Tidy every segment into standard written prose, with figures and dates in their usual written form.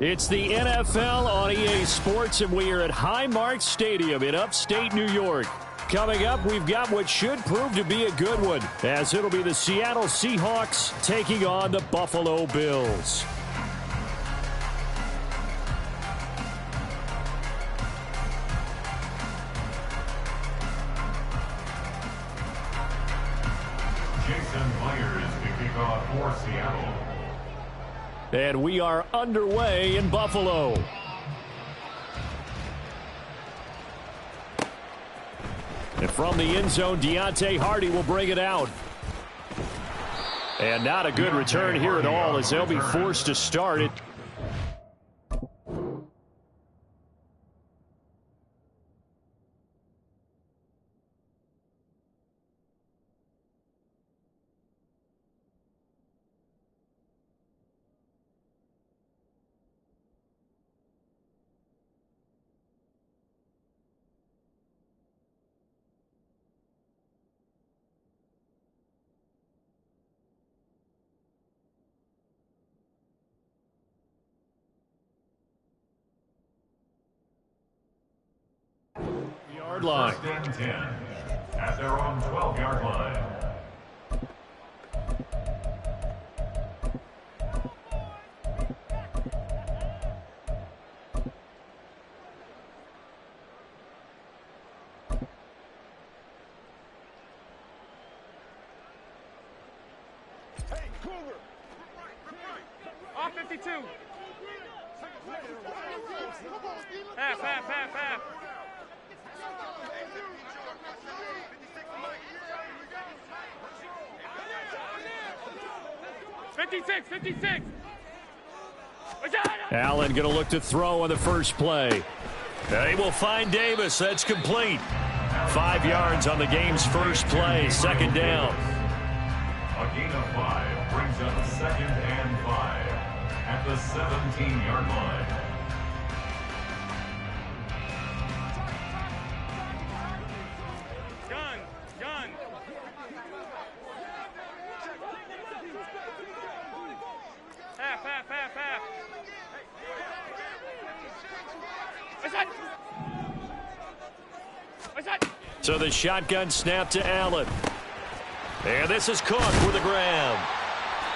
It's the NFL on EA Sports, and we are at Highmark Stadium in upstate New York. Coming up, we've got what should prove to be a good one, as it'll be the Seattle Seahawks taking on the Buffalo Bills. Jason Myers kicking off for Seattle. And we are underway in Buffalo. And from the end zone, Deontay Hardy will bring it out. And not a good return here at all, as they'll be forced to start it. Line. First and 10 at their own 12-yard line. Hey, Cougar! Off 52. Half. 56. Allen going to look to throw on the first play. They will find Davis. That's complete. 5 yards on the game's first play. Second down. A gain of 5 brings up 2nd and 5 at the 17-yard line. Gun. Half. So the shotgun snap to Allen. And this is Cook with a grab.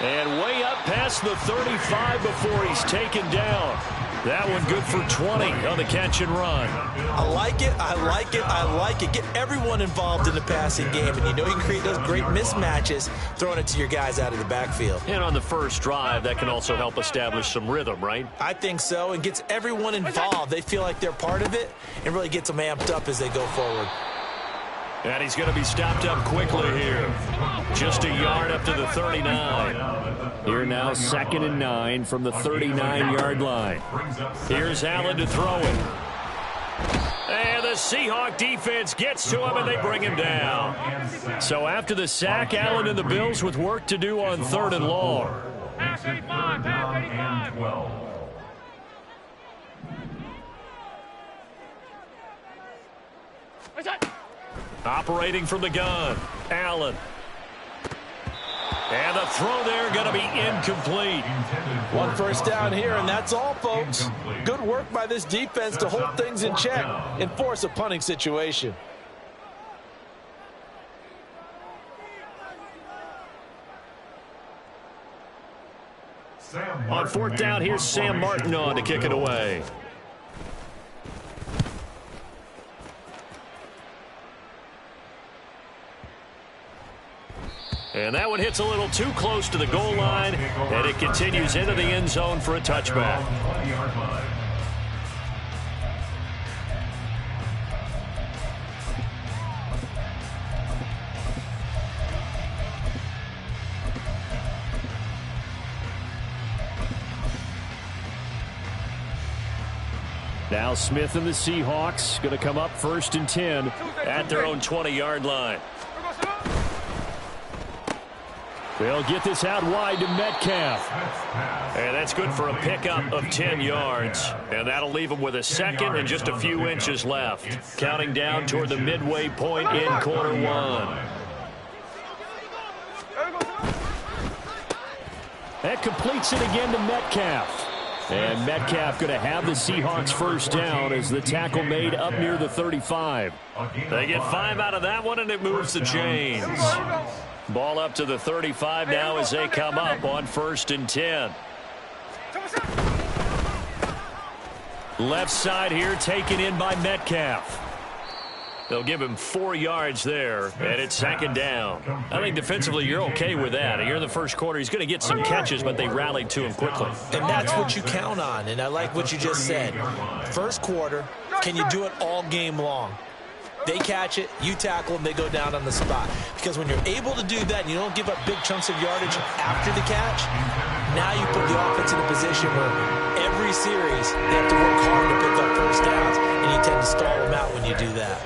And way up past the 35 before he's taken down. That one good for 20 on the catch and run. I like it. Get everyone involved in the passing game. And you know you can create those great mismatches throwing it to your guys out of the backfield. And on the first drive, that can also help establish some rhythm, right? I think so, and gets everyone involved. They feel like they're part of it and really gets them amped up as they go forward. And he's going to be stopped up quickly here. Just a yard up to the 39. Here now, 2nd and 9 from the 39-yard line. Here's Allen to throw it. And the Seahawk defense gets to him, and they bring him down. So after the sack, Allen and the Bills with work to do on 3rd and long. Half 85. Operating from the gun, Allen. And the throw there going to be incomplete. 1 first down here, and that's all, folks. Good work by this defense to hold things in check and force a punting situation. On 4th down, here's Sam Martin on to kick it away. And that one hits a little too close to the goal line, and it continues into the end zone for a touchback. Now Smith and the Seahawks going to come up 1st and 10 at their own 20-yard line. They'll get this out wide to Metcalf. And that's good for a pickup of 10 yards. And that'll leave them with a 2nd and just a few inches left. Counting down toward the midway point in quarter 1. That completes it again to Metcalf. And Metcalf going to have the Seahawks first down as the tackle made up near the 35. They get 5 out of that one, and it moves the chains. Ball up to the 35 now as they come up on 1st and 10. Left side here taken in by Metcalf. They'll give him 4 yards there, and it's 2nd down. I think defensively you're okay with that. Here in the first quarter, he's going to get some catches, but they rallied to him quickly. And that's what you count on, and I like what you just said. First quarter, can you do it all game long? They catch it, you tackle them, they go down on the spot. Because when you're able to do that and you don't give up big chunks of yardage after the catch, now you put the offense in a position where every series they have to work hard to pick up first downs, and you tend to stall them out when you do that.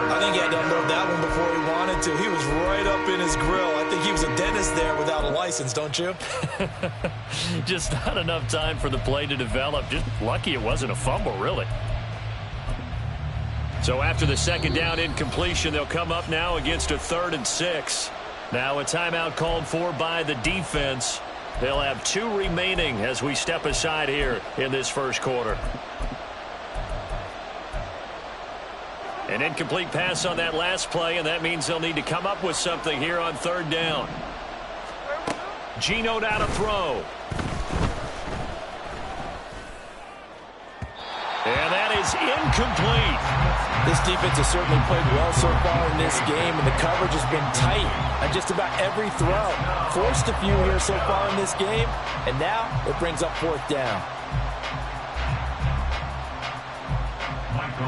I think he had to unload that one before he wanted to. He was right up in his grill. I think he was a dentist there without a license, don't you? Just not enough time for the play to develop. Just lucky it wasn't a fumble, really. So after the 2nd down incompletion, they'll come up now against a 3rd and 6. Now a timeout called for by the defense. They'll have 2 remaining as we step aside here in this first quarter. An incomplete pass on that last play, and that means they'll need to come up with something here on 3rd down. Geno now to throw. And that is incomplete. This defense has certainly played well so far in this game, and the coverage has been tight on just about every throw. Forced a few here so far in this game, and now it brings up 4th down.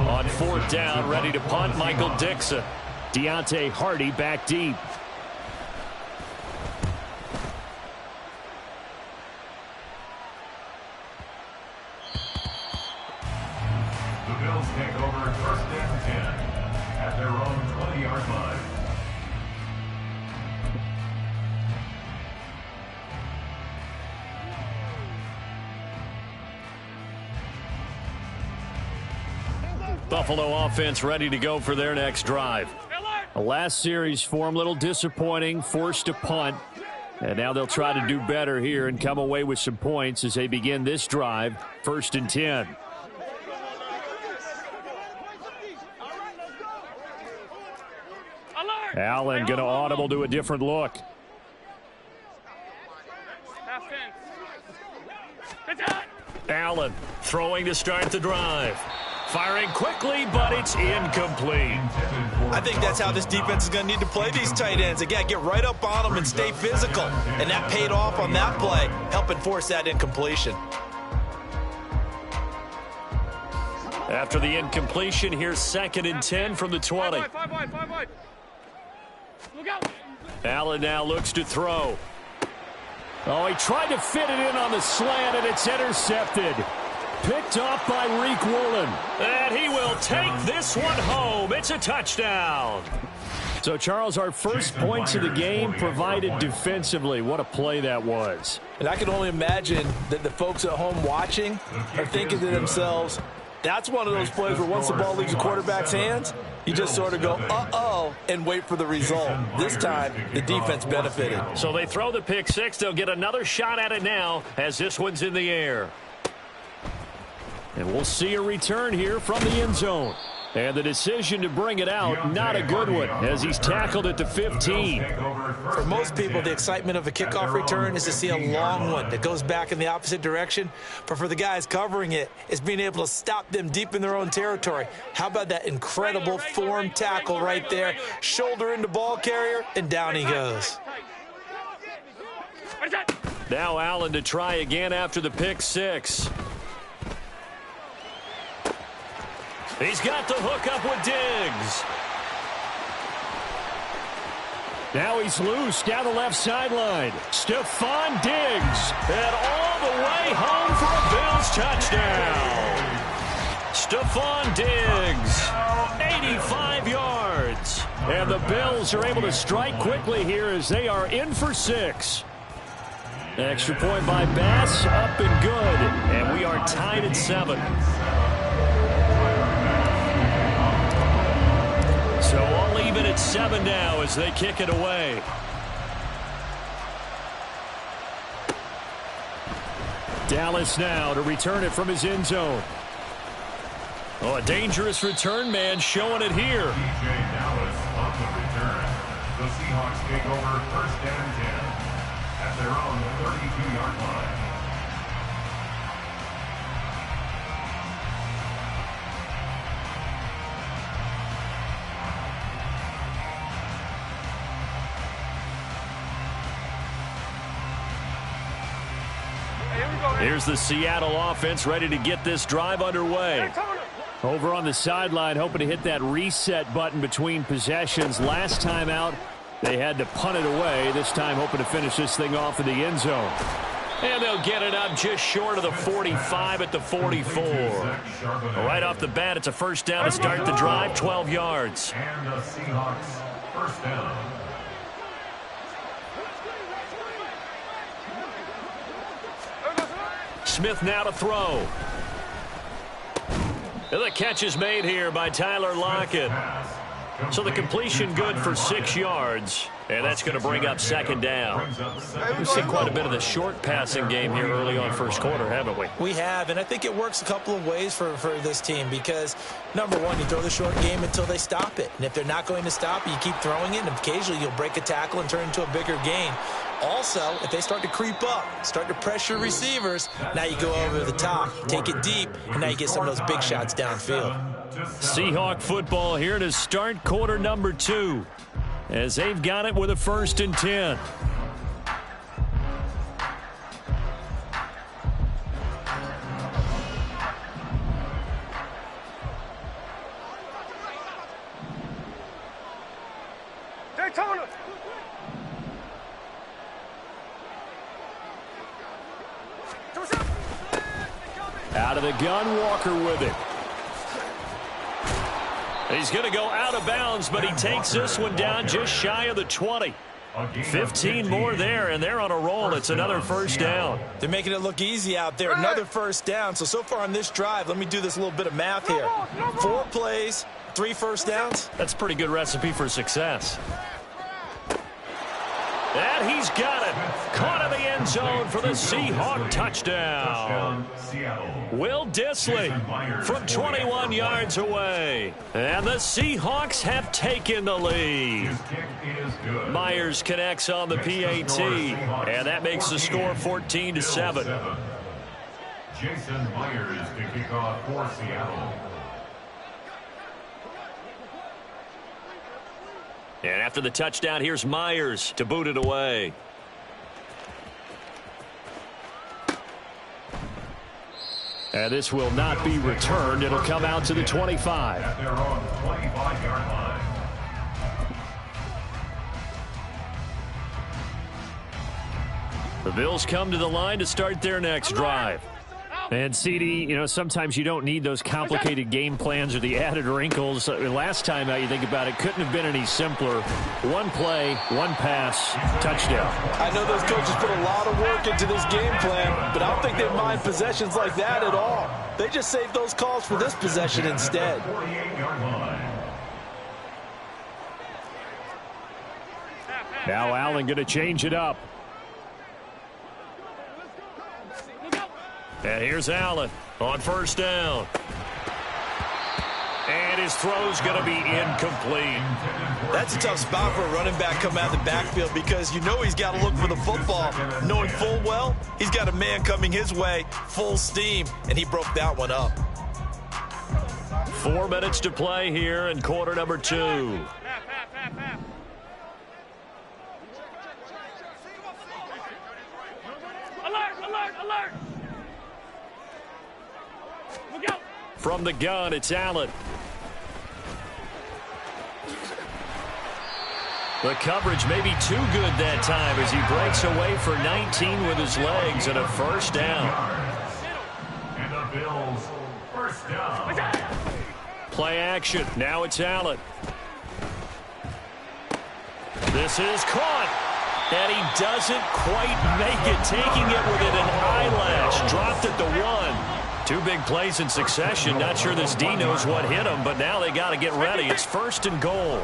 On 4th down, ready to punt, Michael Dixon. Deontay Hardy back deep. The Bills take over 1st and 10 at their own 20-yard line. Buffalo offense ready to go for their next drive. The last series for them, a little disappointing, forced to punt. And now they'll try to do better here and come away with some points as they begin this drive, 1st and 10. Allen going to audible to a different look. Allen throwing to start the drive. Firing quickly, but it's incomplete. I think that's how this defense is going to need to play these tight ends. Again, get right up on them and stay physical. And that paid off on that play, helping force that incompletion. After the incompletion, here's 2nd and 10 from the 20. Five wide. Look out. Allen now looks to throw. Oh, he tried to fit it in on the slant, and it's intercepted. Picked off by Reek Woolen. And he will take this one home. It's a touchdown. So, Charles, our first points of the game provided defensively. What a play that was. And I can only imagine that the folks at home watching are thinking to themselves, that's one of those plays where once the ball leaves the quarterback's hands, you just sort of go, uh-oh, and wait for the result. This time, the defense benefited. So they throw the pick six. They'll get another shot at it now as this one's in the air. And we'll see a return here from the end zone. And the decision to bring it out, not a good one, as he's tackled at the 15. For most people, the excitement of a kickoff return is to see a long one that goes back in the opposite direction. But for the guys covering it, it's being able to stop them deep in their own territory. How about that incredible form tackle right there? Shoulder into ball carrier, and down he goes. Now Allen to try again after the pick six. He's got the hook up with Diggs. Now he's loose down the left sideline. Stephon Diggs. And all the way home for a Bills touchdown. Stephon Diggs. 85 yards. And the Bills are able to strike quickly here as they are in for 6. Extra point by Bass. Up and good. And we are tied at 7. So all even at 7 now as they kick it away. Dallas now to return it from his end zone. Oh, a dangerous return man showing it here. DJ Dallas on the return. The Seahawks take over 1st and 10 at their own 32-yard line. Here's the Seattle offense ready to get this drive underway. Over on the sideline, hoping to hit that reset button between possessions. Last time out, they had to punt it away. This time, hoping to finish this thing off in the end zone. And they'll get it up just short of the 45 at the 44. Right off the bat, it's a first down to start the drive, 12 yards. And the Seahawks first down. Smith now to throw. And the catch is made here by Tyler Lockett. So the completion good for 6 yards. And that's going to bring up second down. We've seen quite a bit of the short passing game here early on first quarter, haven't we? We have, and I think it works a couple of ways for this team because, number one, you throw the short game until they stop it. And if they're not going to stop it, you keep throwing it, and occasionally you'll break a tackle and turn into a bigger gain. Also, if they start to creep up, start to pressure receivers, now you go over the top, take it deep, and now you get some of those big shots downfield. Seahawk football here to start quarter number 2 as they've got it with a 1st and 10. Daytona. Out of the gun, Walker with it. He's going to go out of bounds, but he takes this one down just shy of the 20. 15 more there, and they're on a roll. It's another first down. They're making it look easy out there. Another first down. So far on this drive, let me do this little bit of math here. 4 plays, 3 first downs. That's a pretty good recipe for success. And he's got it. Caught in the end zone for the Seahawk touchdown. Will Dissly from 21 yards away. And the Seahawks have taken the lead. Myers connects on the PAT. And that makes the score 14-7. Jason Myers to kick off for Seattle. And after the touchdown, here's Myers to boot it away. And this will not be returned. It'll come out to the 25. At their own 25-yard line. The Bills come to the line to start their next drive. And, CD, you know, sometimes you don't need those complicated game plans or the added wrinkles. Last time out, you think about it, couldn't have been any simpler. 1 play, 1 pass, touchdown. I know those coaches put a lot of work into this game plan, but I don't think they mind possessions like that at all. They just save those calls for this possession instead. 48-yard line. Now Allen going to change it up. And here's Allen on first down. And his throw's going to be incomplete. That's a tough spot for a running back coming out of the backfield because you know he's got to look for the football, knowing full well he's got a man coming his way, full steam, and he broke that one up. 4 minutes to play here in quarter number 2. Alert! Look out! From the gun, it's Allen. The coverage may be too good that time as he breaks away for 19 with his legs and a first down. And the Bills first down. Play action. Now it's Allen. This is caught. And he doesn't quite make it, taking it within an eyelash. Dropped at the 1. 2 big plays in succession. Not sure this D knows what hit him, but now they got to get ready. It's 1st and goal.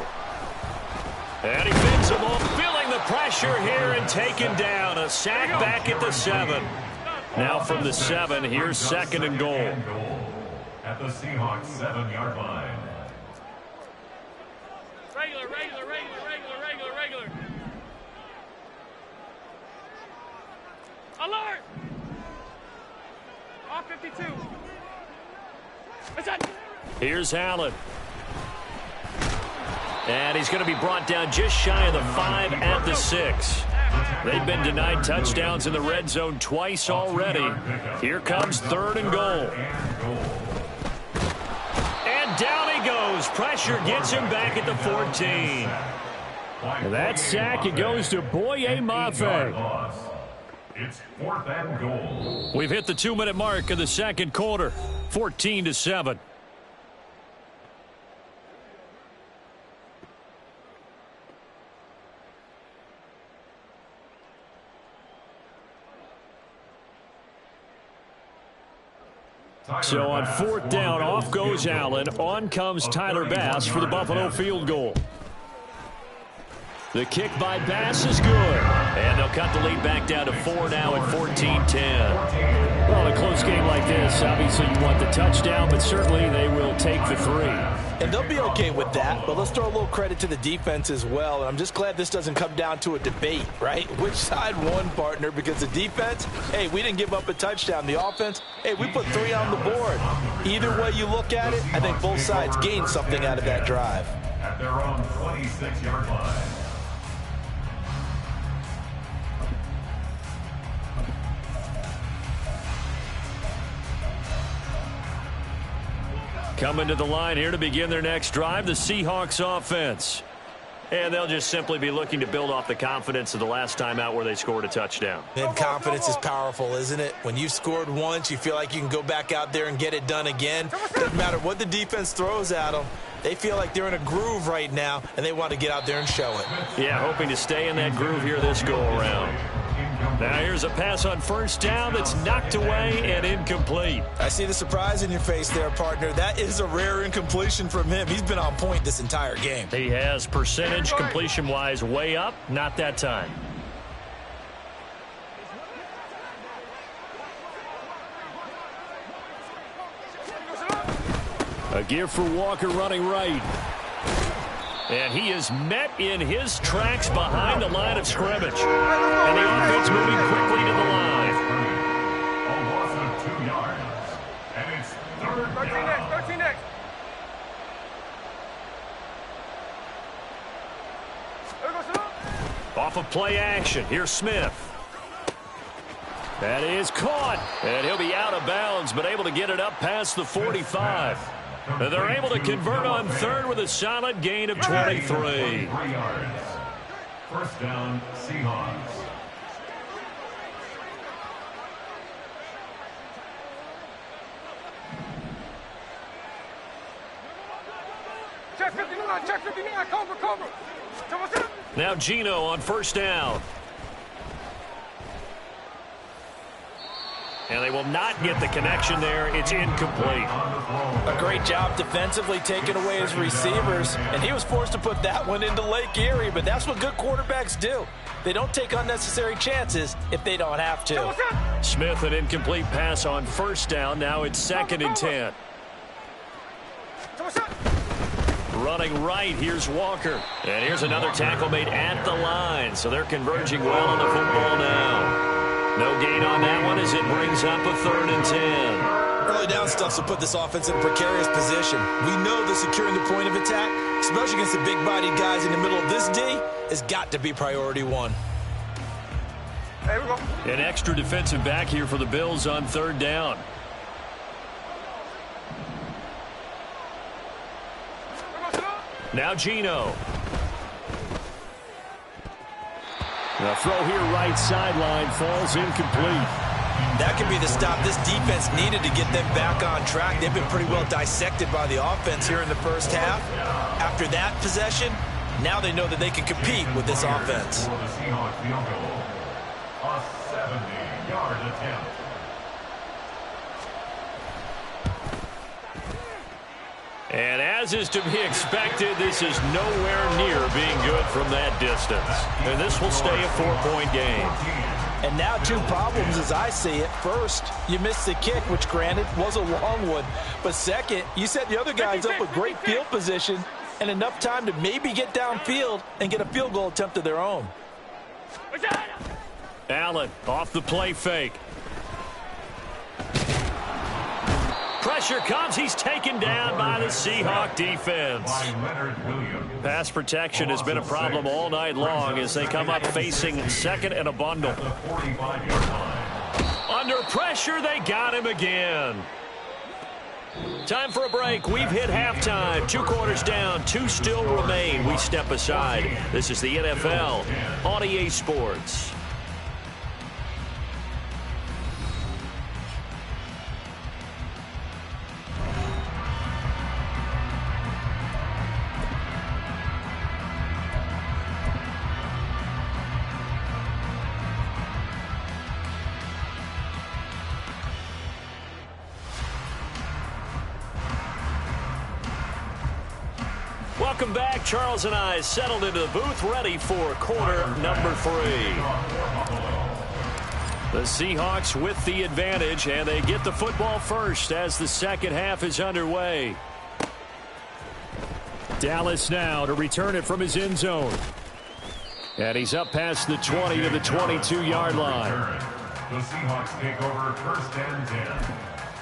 And he fends him off, feeling the pressure here and taken down. A sack back at the 7. Now from the 7, here's second and goal. At the Seahawks 7-yard line. Regular. Alert! Off 52. What's that? Here's Allen. And he's going to be brought down just shy of the 5 at the 6. They've been denied touchdowns in the red zone twice already. Here comes third and goal. And down he goes. Pressure gets him back at the 14. That sack, it goes to Boye Mafe. It's 4th and goal. We've hit the 2-minute mark of the second quarter. 14-7. So on 4th down, off goes Allen. On comes Tyler Bass for the Buffalo field goal. The kick by Bass is good. And they'll cut the lead back down to 4 now at 14-10. Well, in a close game like this, obviously you want the touchdown, but certainly they will take the 3. And they'll be okay with that, but let's throw a little credit to the defense as well. And I'm just glad this doesn't come down to a debate, right? Which side won, partner? Because the defense, hey, we didn't give up a touchdown. The offense, hey, we put 3 on the board. Either way you look at it, I think both sides gained something out of that drive. At their own 26-yard line. Coming to the line here to begin their next drive, the Seahawks offense. And they'll just simply be looking to build off the confidence of the last time out where they scored a touchdown. And confidence is powerful, isn't it? When you've scored once, you feel like you can go back out there and get it done again. Doesn't matter what the defense throws at them. They feel like they're in a groove right now, and they want to get out there and show it. Yeah, hoping to stay in that groove here this go-around. Now here's a pass on 1st down that's knocked away and incomplete. I see the surprise in your face there, partner. That is a rare incompletion from him. He's been on point this entire game. He has percentage completion-wise way up, not that time. A give for Walker running right. And he is met in his tracks behind the line of scrimmage. And the offense moving quickly to the line. A loss of 2 yards. And it's 3rd down. 13 next. Off of play action. Here's Smith. That is caught. And he'll be out of bounds, but able to get it up past the 45. And they're able to convert on 3rd with a solid gain of 23. 3 yards. 1st down, Seahawks. Check 59, Cobra. Now Geno on 1st down. And they will not get the connection there. It's incomplete. A great job defensively taking away his receivers, and he was forced to put that one into Lake Erie, but that's what good quarterbacks do. They don't take unnecessary chances if they don't have to. Smith, an incomplete pass on 1st down. Now it's 2nd and 10. Running right, here's Walker. And here's another tackle made at the line. So they're converging well on the football now. No gain on that one as it brings up a 3rd and 10. Early down stuffs will put this offense in a precarious position. We know that securing the point of attack, especially against the big-bodied guys in the middle of this D, has got to be priority 1. Hey, we go. An extra defensive back here for the Bills on 3rd down. Now Geno. The throw here right sideline falls incomplete. That could be the stop this defense needed to get them back on track. They've been pretty well dissected by the offense here in the first half. After that possession, now they know that they can compete with this offense. For the Seahawks field goal. A 70-yard attempt. And as is to be expected, this is nowhere near being good from that distance. And this will stay a 4-point game. And now two problems as I see it. First, you missed the kick, which granted was a long one. But second, you set the other guys up with great field position and enough time to maybe get downfield and get a field goal attempt of their own. Allen off the play fake. Pressure comes. He's taken down by the Seahawk defense. Pass protection has been a problem all night long as they come up facing second and a bundle. Under pressure, they got him again. Time for a break. We've hit halftime. 2 quarters down. 2 still remain. We step aside. This is the NFL on EA Sports. Welcome back. Charles and I settled into the booth, ready for quarter number 3. The Seahawks with the advantage, and they get the football first as the second half is underway. Dallas now to return it from his end zone. And he's up past the 20 to the 22-yard line. The Seahawks take over first and 10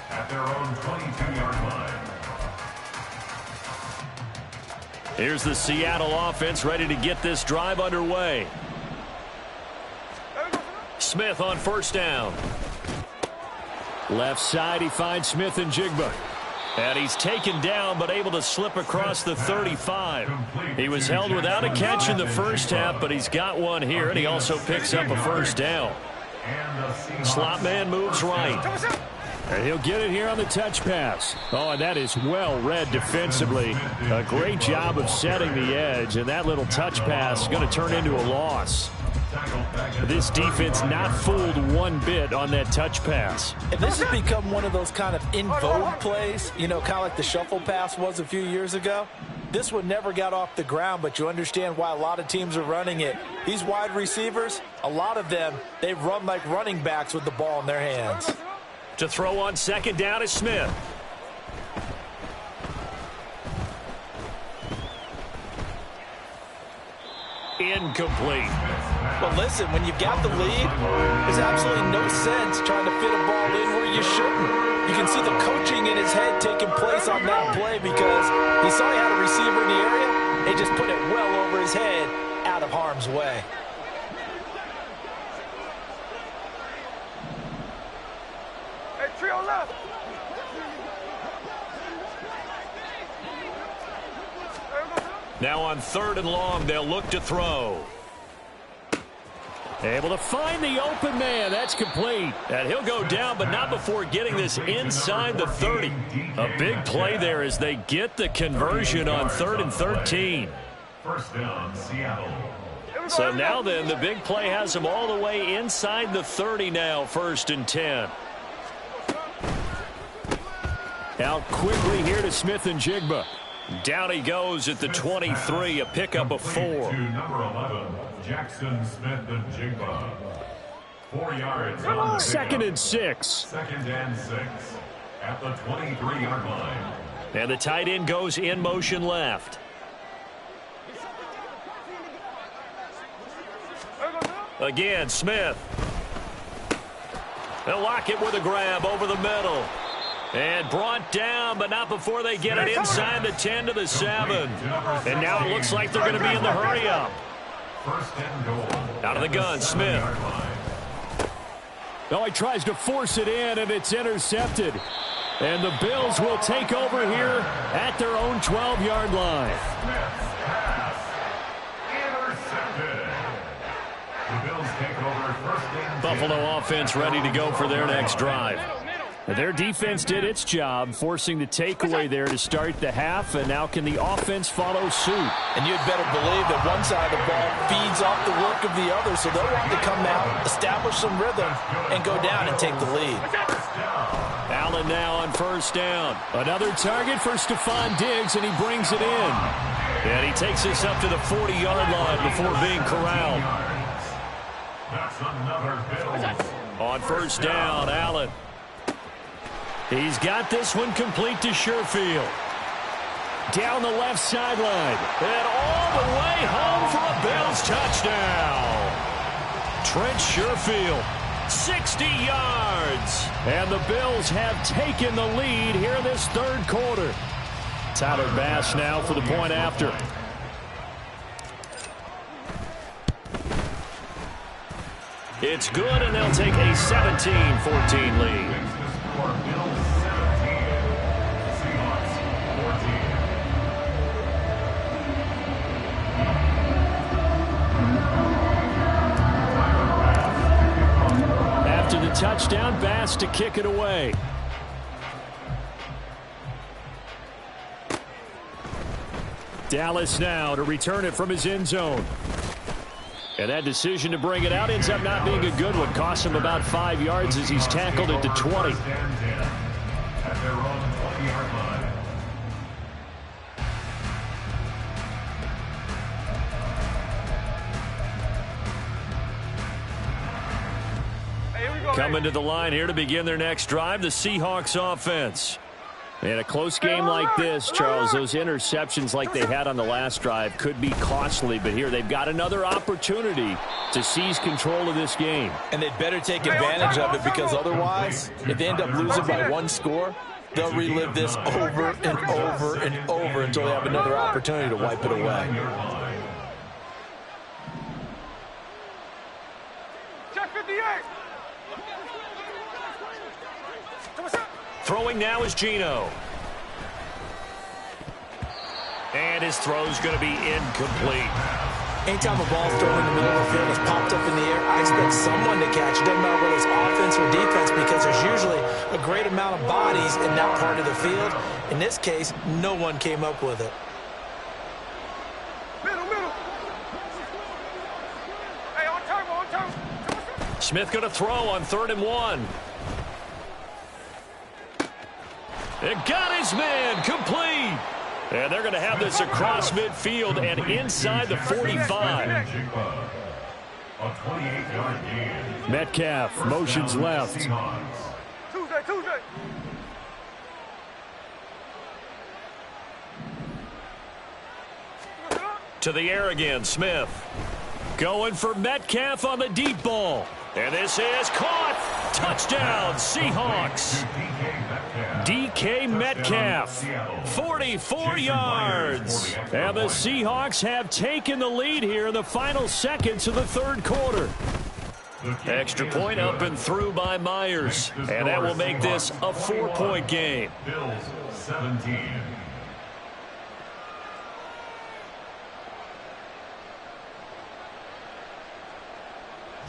at their own 22-yard line. Here's the Seattle offense ready to get this drive underway. Smith on first down. Left side, he finds Smith and Jigba. And he's taken down but able to slip across the 35. He was held without a catch in the first half, but he's got one here, and he also picks up a first down. Slot man moves right. And he'll get it here on the touch pass. Oh, and that is well read defensively. A great job of setting the edge, and that little touch pass is going to turn into a loss. This defense not fooled one bit on that touch pass. And this has become one of those kind of in vogue plays, you know, kind of like the shuffle pass was a few years ago. This one never got off the ground, but you understand why a lot of teams are running it. These wide receivers, a lot of them, they run like running backs with the ball in their hands. To throw on second down is Smith. Incomplete. But listen, when you've got the lead, there's absolutely no sense trying to fit a ball in where you shouldn't. You can see the coaching in his head taking place on that play because he saw he had a receiver in the area. He just put it well over his head out of harm's way. Trio left. Now on third and long, they'll look to throw. Able to find the open man. That's complete. And he'll go down, but not before getting this inside the 30. A big play there as they get the conversion on 3rd and 13. First down, Seattle. So now then, the big play has them all the way inside the 30 now, 1st and 10. Out quickly here to Smith and Jigba. Down he goes at the 23, a pickup of 4. To number 11, Jackson Smith and Jigba. 4 yards on the 2nd and 6. 2nd and 6 at the 23-yard line. And the tight end goes in motion left. Again, Smith. They'll lock it with a grab over the middle. And brought down, but not before they get it inside the 10 to the 7. And now it looks like they're going to be in the hurry-up. Out of the gun, Smith. Oh, he tries to force it in, and it's intercepted. And the Bills will take over here at their own 12-yard line. Buffalo offense ready to go for their next drive. Their defense did its job, forcing the takeaway there to start the half, and now can the offense follow suit? And you'd better believe that one side of the ball feeds off the work of the other, so they'll want to come out, establish some rhythm, and go down and take the lead. Allen now on first down. Another target for Stephon Diggs, and he brings it in. And he takes us up to the 40-yard line before being corralled. That's another Bills. On first down, Allen. He's got this one complete to Sherfield. Down the left sideline. And all the way home for a Bills touchdown. Trent Sherfield, 60 yards. And the Bills have taken the lead here in this third quarter. Tyler Bass now for the point after. It's good, and they'll take a 17-14 lead. After the touchdown, Bass to kick it away. Dallas now to return it from his end zone. And that decision to bring it out ends up not being a good one. Costs him about 5 yards as he's tackled at the 20. At their own 20-yard line. Coming to the line here to begin their next drive, the Seahawks offense. In a close game like this, Charles, those interceptions like they had on the last drive could be costly, but here they've got another opportunity to seize control of this game. And they'd better take advantage of it, because otherwise, if they end up losing by one score, they'll relive this over and over and over until they have another opportunity to wipe it away. Check 58. Throwing now is Geno. And his throw's going to be incomplete. Anytime a ball's thrown in the middle of the field, it's popped up in the air, I expect someone to catch it. Doesn't matter whether it's offense or defense, because there's usually a great amount of bodies in that part of the field. In this case, no one came up with it. Middle. Hey, on turn. Smith going to throw on 3rd and 1. It got his man complete. And they're going to have this across midfield and inside the 45. A 28-yard gain. Metcalf motions left. Tuesday. To the air again, Smith. Going for Metcalf on the deep ball. And this is caught. Touchdown, Seahawks. DK Metcalf, 44 yards. And the Seahawks have taken the lead here in the final seconds of the third quarter. Extra point up and through by Myers. And that will make this a 4-point game. Bills 17.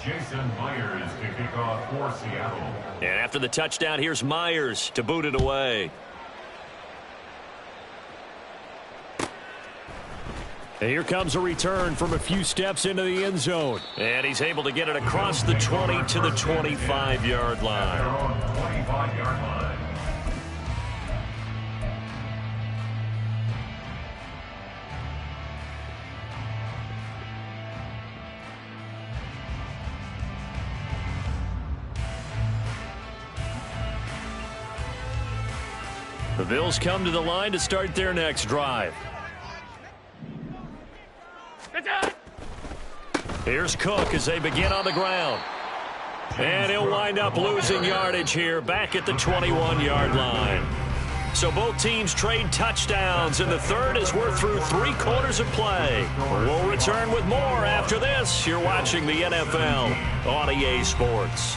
Jason Myers to kick off for Seattle. And after the touchdown, here's Myers to boot it away. And here comes a return from a few steps into the end zone. And he's able to get it across the 20 to the 25-yard line. Their own 25-yard line. The Bills come to the line to start their next drive. Here's Cook as they begin on the ground. And he'll wind up losing yardage here back at the 21-yard line. So both teams trade touchdowns in the third as we're through 3 quarters of play. We'll return with more after this. You're watching the NFL on EA Sports.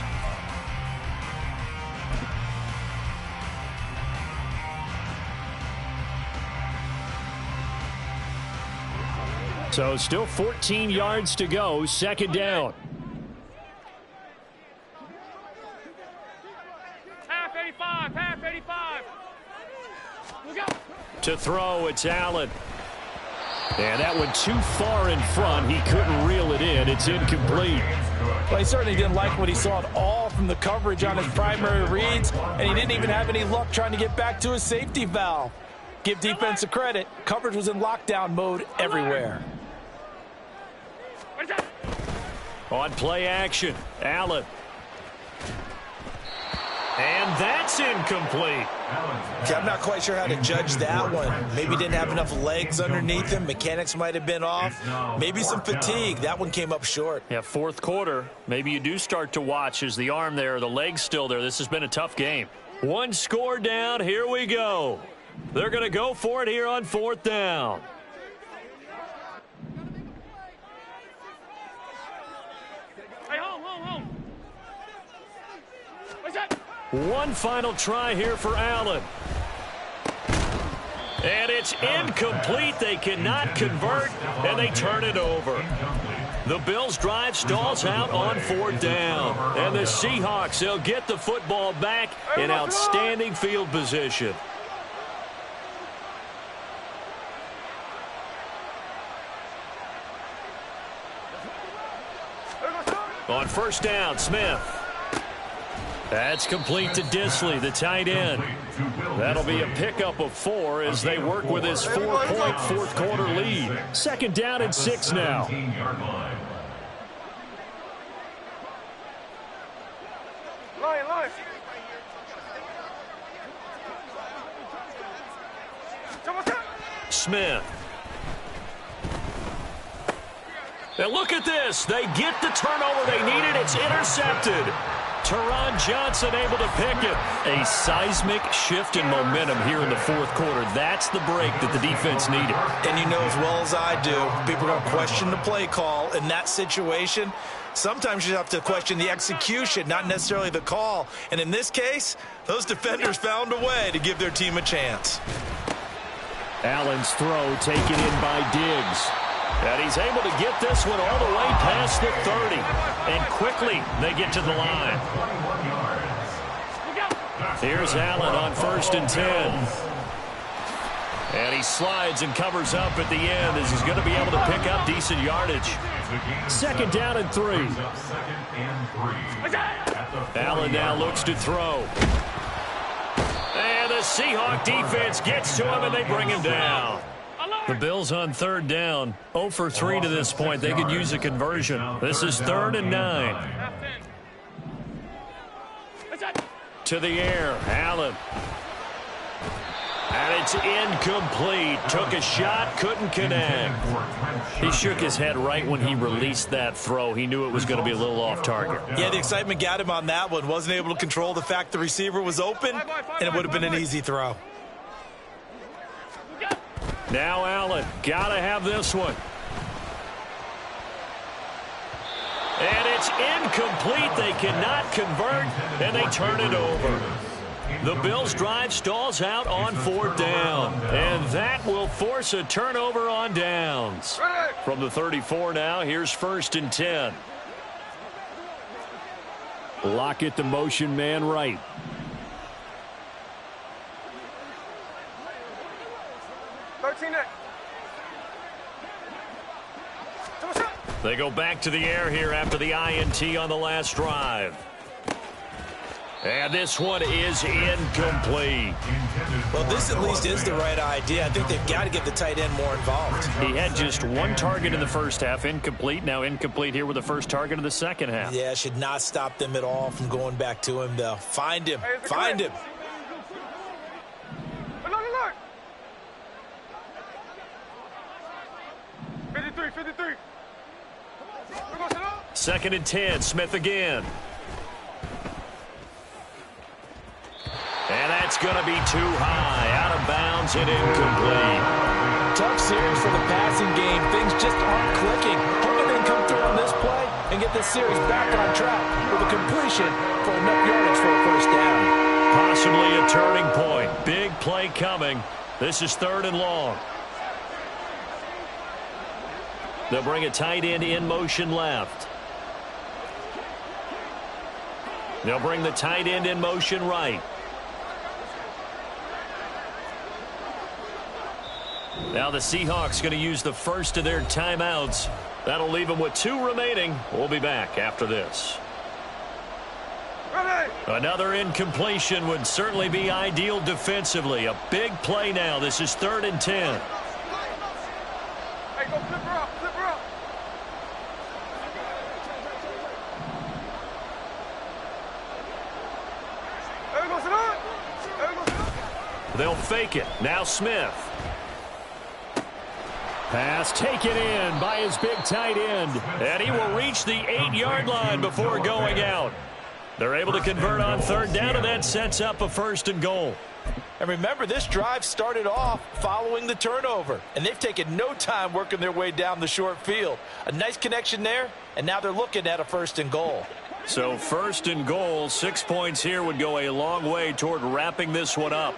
So still 14 yards to go, second down. Half 85. Look out. To throw, it's Allen. And that one too far in front. He couldn't reel it in. It's incomplete. Well, he certainly didn't like what he saw at all from the coverage on his primary reads, and he didn't even have any luck trying to get back to his safety valve. Give defense a credit. Coverage was in lockdown mode everywhere. On play action, Allen. And that's incomplete. Okay, I'm not quite sure how to judge that one. Maybe didn't have enough legs underneath him. Mechanics might have been off. Maybe some fatigue. That one came up short. Yeah, fourth quarter. Maybe you do start to watch as the arm there, the leg's still there. This has been a tough game. One score down. Here we go. They're going to go for it here on fourth down. Hey, home. What's that? One final try here for Allen. And it's incomplete. They cannot convert, and they turn it over. The Bills' drive stalls out on fourth down. And the Seahawks, they'll get the football back in outstanding field position. On first down, Smith. That's complete to Disley, the tight end. That'll be a pickup of 4 as they work with his 4-point fourth quarter lead. Second down and 6 now. Line. Smith. And look at this. They get the turnover they needed. It's intercepted. Teron Johnson able to pick it. A seismic shift in momentum here in the fourth quarter. That's the break that the defense needed. And you know as well as I do, people are going to question the play call in that situation. Sometimes you have to question the execution, not necessarily the call. And in this case, those defenders found a way to give their team a chance. Allen's throw taken in by Diggs. And he's able to get this one all the way past the 30. And quickly, they get to the line. Here's Allen on first and 10. And he slides and covers up at the end as he's going to be able to pick up decent yardage. Second down and 3. Allen now looks to throw. And the Seahawk defense gets to him and they bring him down. The Bills on third down, 0 for 3 to this point. They could use a conversion. This is 3rd and 9. To the air, Allen. And it's incomplete. Took a shot, couldn't connect. He shook his head right when he released that throw. He knew it was going to be a little off target. Yeah, the excitement got him on that one. Wasn't able to control the fact the receiver was open, and it would have been an easy throw. Now Allen, gotta have this one. And it's incomplete. They cannot convert, and they turn it over. The Bills' drive stalls out on fourth down, and that will force a turnover on downs. From the 34 now, here's 1st and 10. Lockett, the motion man right. They go back to the air here after the INT on the last drive. And this one is incomplete. Well, this at least is the right idea. I think they've got to get the tight end more involved. He had just one target in the first half, incomplete. Now incomplete here with the first target in the second half. Yeah, should not stop them at all from going back to him, though. Find him. Find him. Look. 53. 2nd and 10, Smith again. And that's going to be too high, out of bounds and incomplete. Tough series for the passing game. Things just aren't clicking. Hoping they can come through on this play and get this series back on track with a completion for enough yardage for a first down. Possibly a turning point. Big play coming. This is 3rd and long. They'll bring a tight end in motion left. They'll bring the tight end in motion right. Now the Seahawks going to use the first of their timeouts. That'll leave them with 2 remaining. We'll be back after this. Another incompletion would certainly be ideal defensively. A big play now. This is 3rd and 10. Hey, go flip her up. They'll fake it. Now Smith. Pass taken in by his big tight end. And he will reach the 8-yard line before going out. They're able to convert on third down, and that sets up a 1st and goal. And remember, this drive started off following the turnover, and they've taken no time working their way down the short field. A nice connection there, and now they're looking at a 1st and goal. So 1st and goal, 6 points here would go a long way toward wrapping this one up.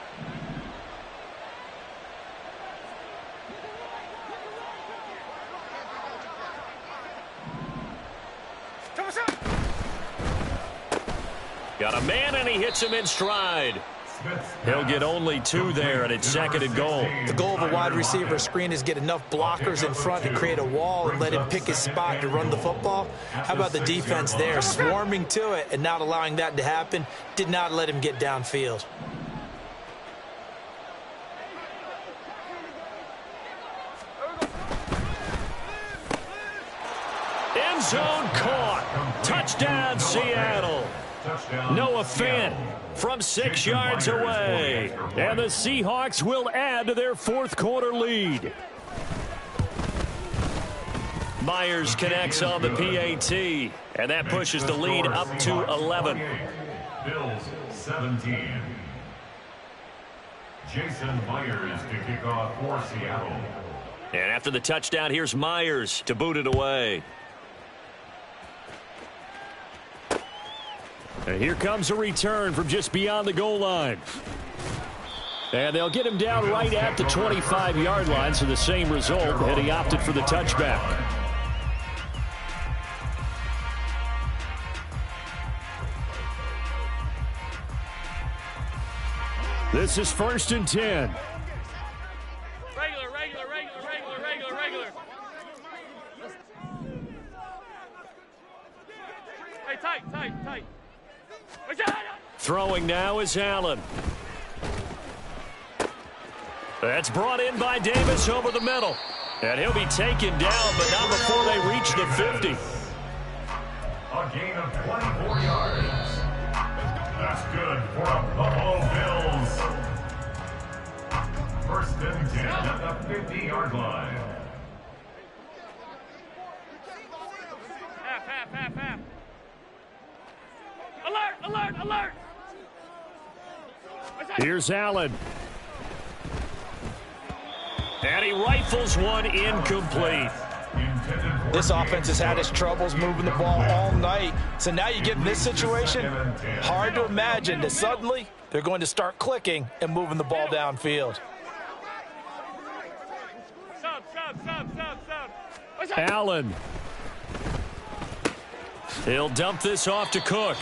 Got a man, and he hits him in stride. He'll get only 2 there, and it's 2nd and goal. The goal of a wide receiver screen is get enough blockers in front to create a wall and let him pick his spot to run the football. How about the defense there, swarming to it and not allowing that to happen? Did not let him get downfield. End zone caught. Touchdown, Seattle. Noah Fant from 6 yards away. And the Seahawks will add to their 4th quarter lead. Myers connects on the PAT, and that pushes the lead up to 11. Bills 17. Jason Myers to kick off for Seattle. And after the touchdown, here's Myers to boot it away. And here comes a return from just beyond the goal line. And they'll get him down right at the 25-yard line, so the same result, and he opted for the touchback. This is 1st and 10. Regular. Hey, tight. Throwing now is Allen. That's brought in by Davis over the middle. And he'll be taken down, but not before they reach the 50. A gain of 24 yards. That's good for the Buffalo Bills. 1st and 10 at the 50-yard line. Half. Alert! Here's Allen. And he rifles one incomplete. This offense has had its troubles moving the ball all night. So now you get in this situation, hard to imagine that suddenly they're going to start clicking and moving the ball downfield. Sub. Allen. He'll dump this off to Cook.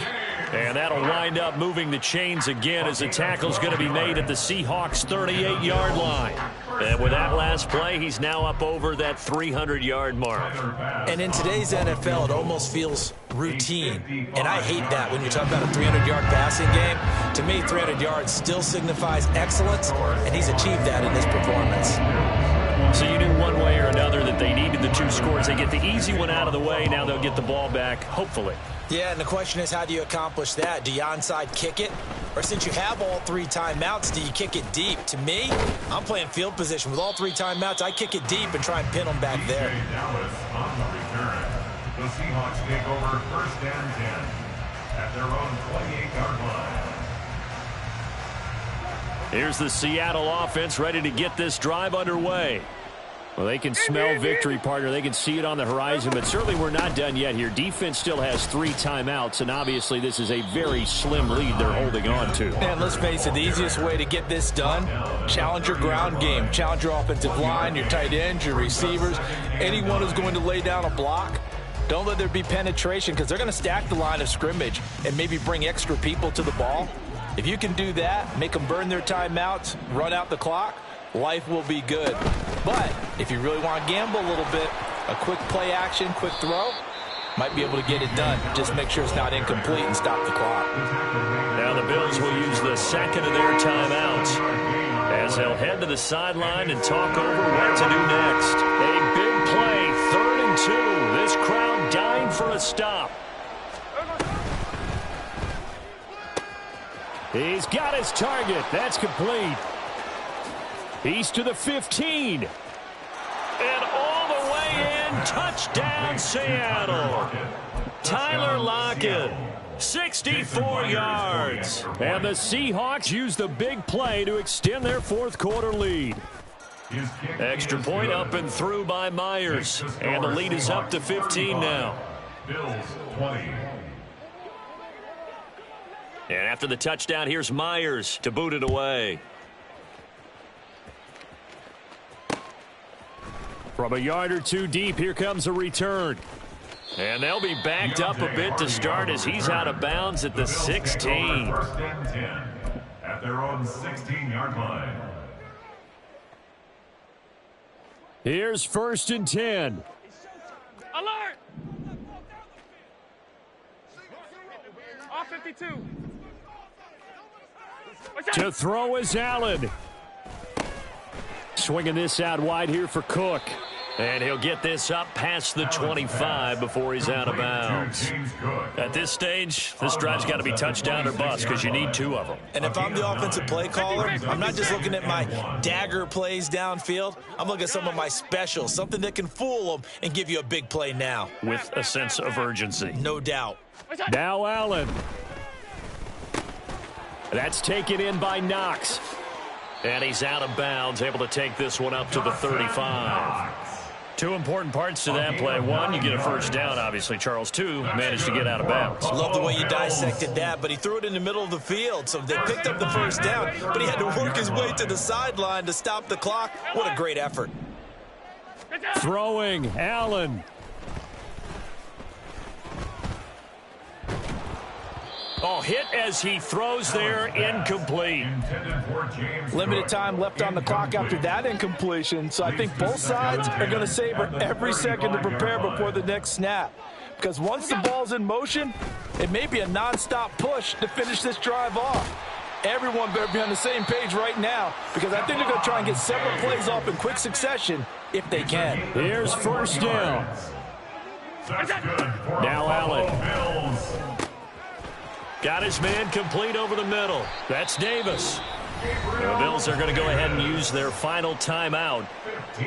And that'll wind up moving the chains again as the tackle's going to be made at the Seahawks' 38-yard line. And with that last play, he's now up over that 300-yard mark. And in today's NFL, it almost feels routine. And I hate that when you're talking about a 300-yard passing game. To me, 300 yards still signifies excellence, and he's achieved that in this performance. So you knew one way or another that they needed the 2 scores. They get the easy one out of the way. Now they'll get the ball back, hopefully. Yeah, and the question is, how do you accomplish that? Do you onside kick it? Or since you have all 3 timeouts, do you kick it deep? To me, I'm playing field position. With all 3 timeouts, I kick it deep and try and pin them back there. Dallas on the return. The Seahawks take over 1st and 10 at their own 28-yard line. Here's the Seattle offense ready to get this drive underway. Well, they can smell victory, partner. They can see it on the horizon, but certainly we're not done yet here. Defense still has 3 timeouts, and obviously this is a very slim lead they're holding on to. And let's face it, the easiest way to get this done, challenge your ground game. Challenge your offensive line, your tight ends, your receivers, anyone who's going to lay down a block. Don't let there be penetration because they're going to stack the line of scrimmage and maybe bring extra people to the ball. If you can do that, make them burn their timeouts, run out the clock, life will be good. But if you really want to gamble a little bit, a quick play action, quick throw, might be able to get it done. Just make sure it's not incomplete and stop the clock. Now the Bills will use the second of their timeouts as they'll head to the sideline and talk over what to do next. A big play, 3rd and 2. This crowd dying for a stop. He's got his target. That's complete. He's to the 15. And all the way in, touchdown Seattle. Tyler Lockett, 64 yards. And the Seahawks use the big play to extend their fourth quarter lead. Extra point up and through by Myers. And the lead is up to 15 now. Bills 20. And after the touchdown, here's Myers to boot it away. From a yard or two deep, here comes a return. And they'll be backed up a bit to start as he's out of bounds at the 16. First and 10 at their own 16-yard line. Here's 1st and 10. Alert! Off 52. To throw is Allen. Swinging this out wide here for Cook. And he'll get this up past the 25 before he's out of bounds. At this stage, this drive's got to be touchdown or bust because you need 2 of them. And if I'm the offensive play caller, I'm not just looking at my dagger plays downfield. I'm looking at some of my specials, something that can fool them and give you a big play now. With a sense of urgency. No doubt. Now Allen. That's taken in by Knox. And he's out of bounds, able to take this one up to the 35. 2 important parts to that play. 1, you get a first down, obviously. Charles, 2, managed to get out of bounds. Love the way you dissected that, but he threw it in the middle of the field, so they picked up the first down, but he had to work his way to the sideline to stop the clock. What a great effort. Throwing, Allen. Oh, hit as he throws there, incomplete. Limited time left on the clock after that incompletion, so I think both sides are going to savor every second to prepare before the next snap. Because once the ball's in motion, it may be a nonstop push to finish this drive off. Everyone better be on the same page right now because I think they're going to try and get several plays off in quick succession if they can. Here's first down. Now Allen. Got his man complete over the middle. That's Davis. The Bills are going to go ahead and use their final timeout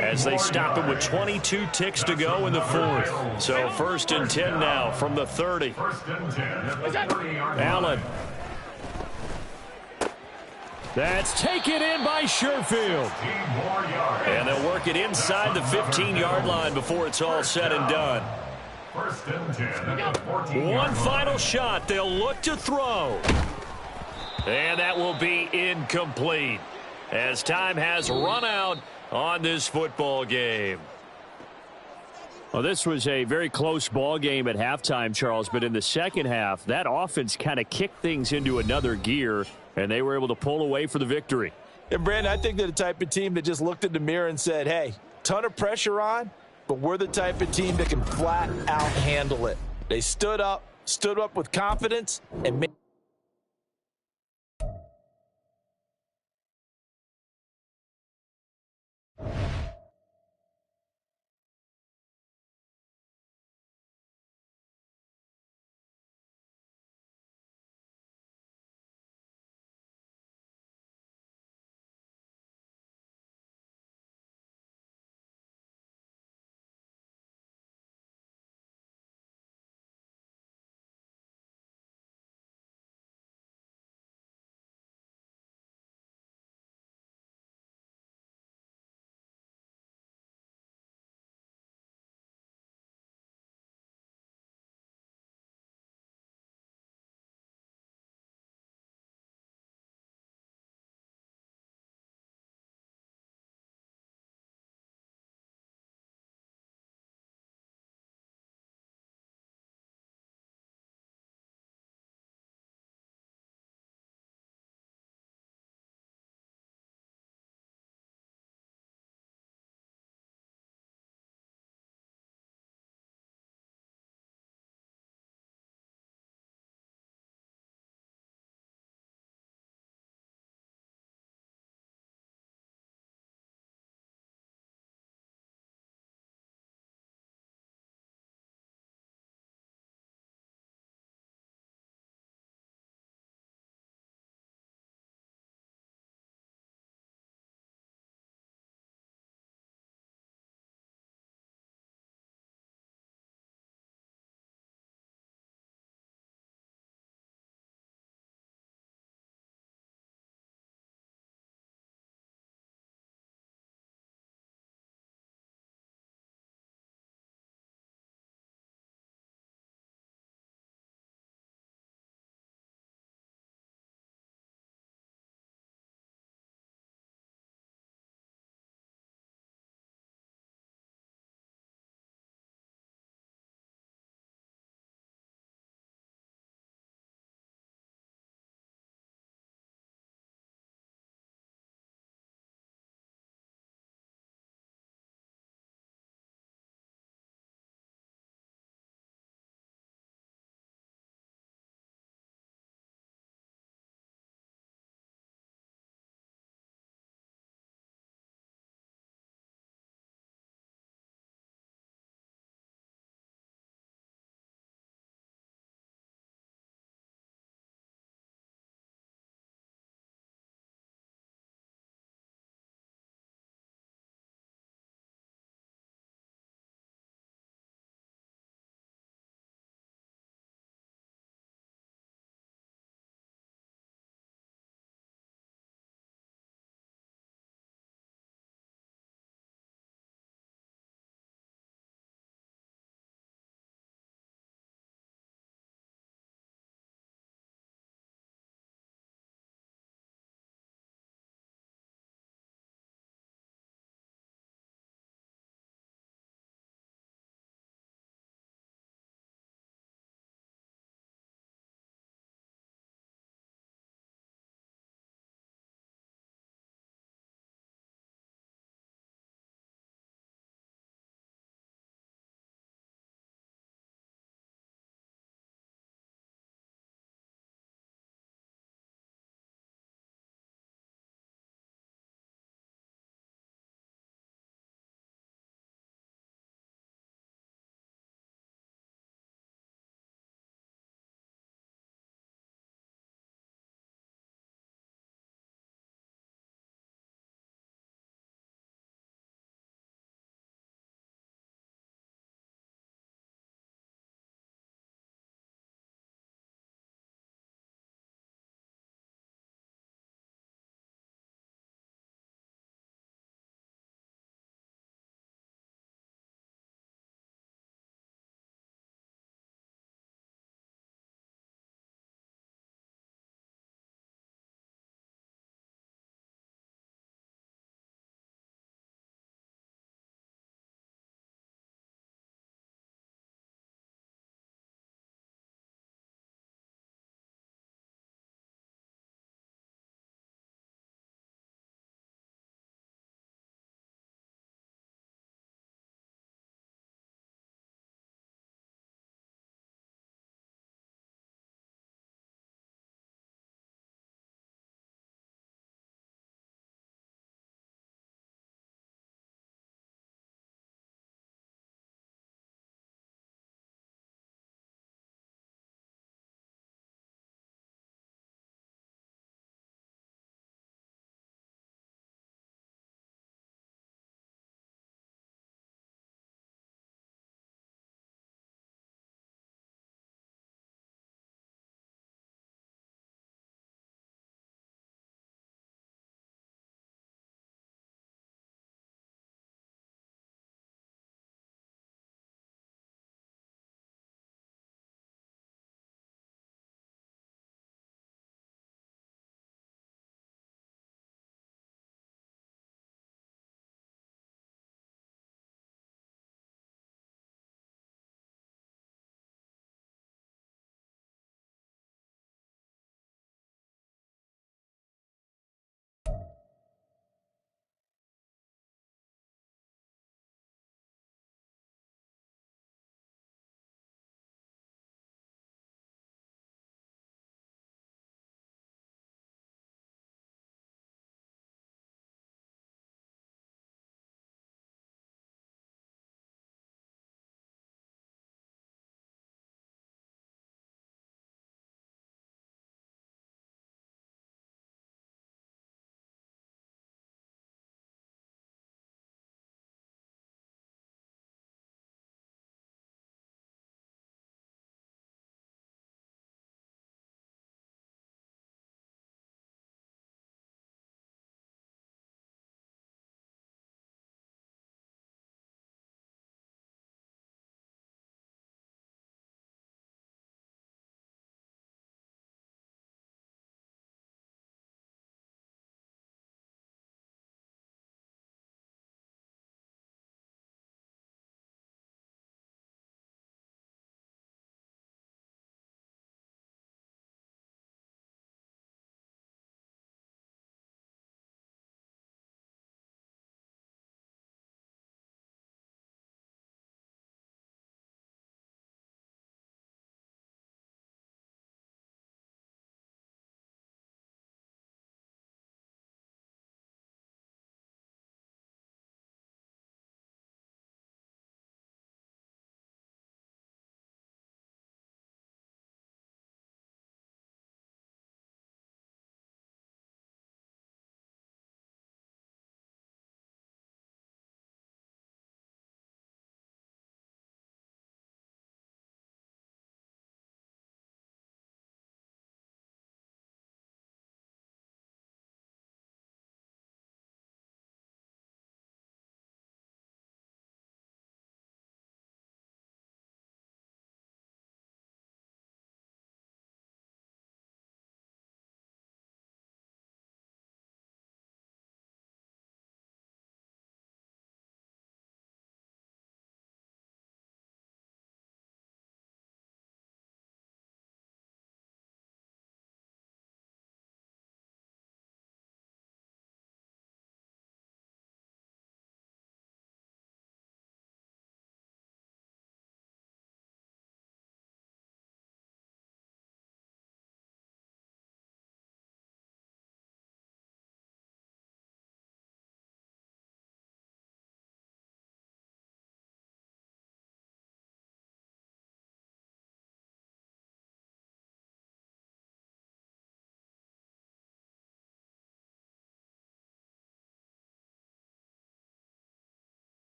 as they stop it with 22 ticks to go in the fourth. So 1st and 10 now from the 30. Allen. That's taken in by Sherfield. And they'll work it inside the 15-yard line before it's all said and done. One final shot. They'll look to throw. And that will be incomplete as time has run out on this football game. Well, this was a very close ball game at halftime, Charles, but in the second half, that offense kind of kicked things into another gear, and they were able to pull away for the victory. And, Brandon, I think they're the type of team that just looked in the mirror and said, hey, ton of pressure on, but we're the type of team that can flat out handle it. They stood up with confidence, and made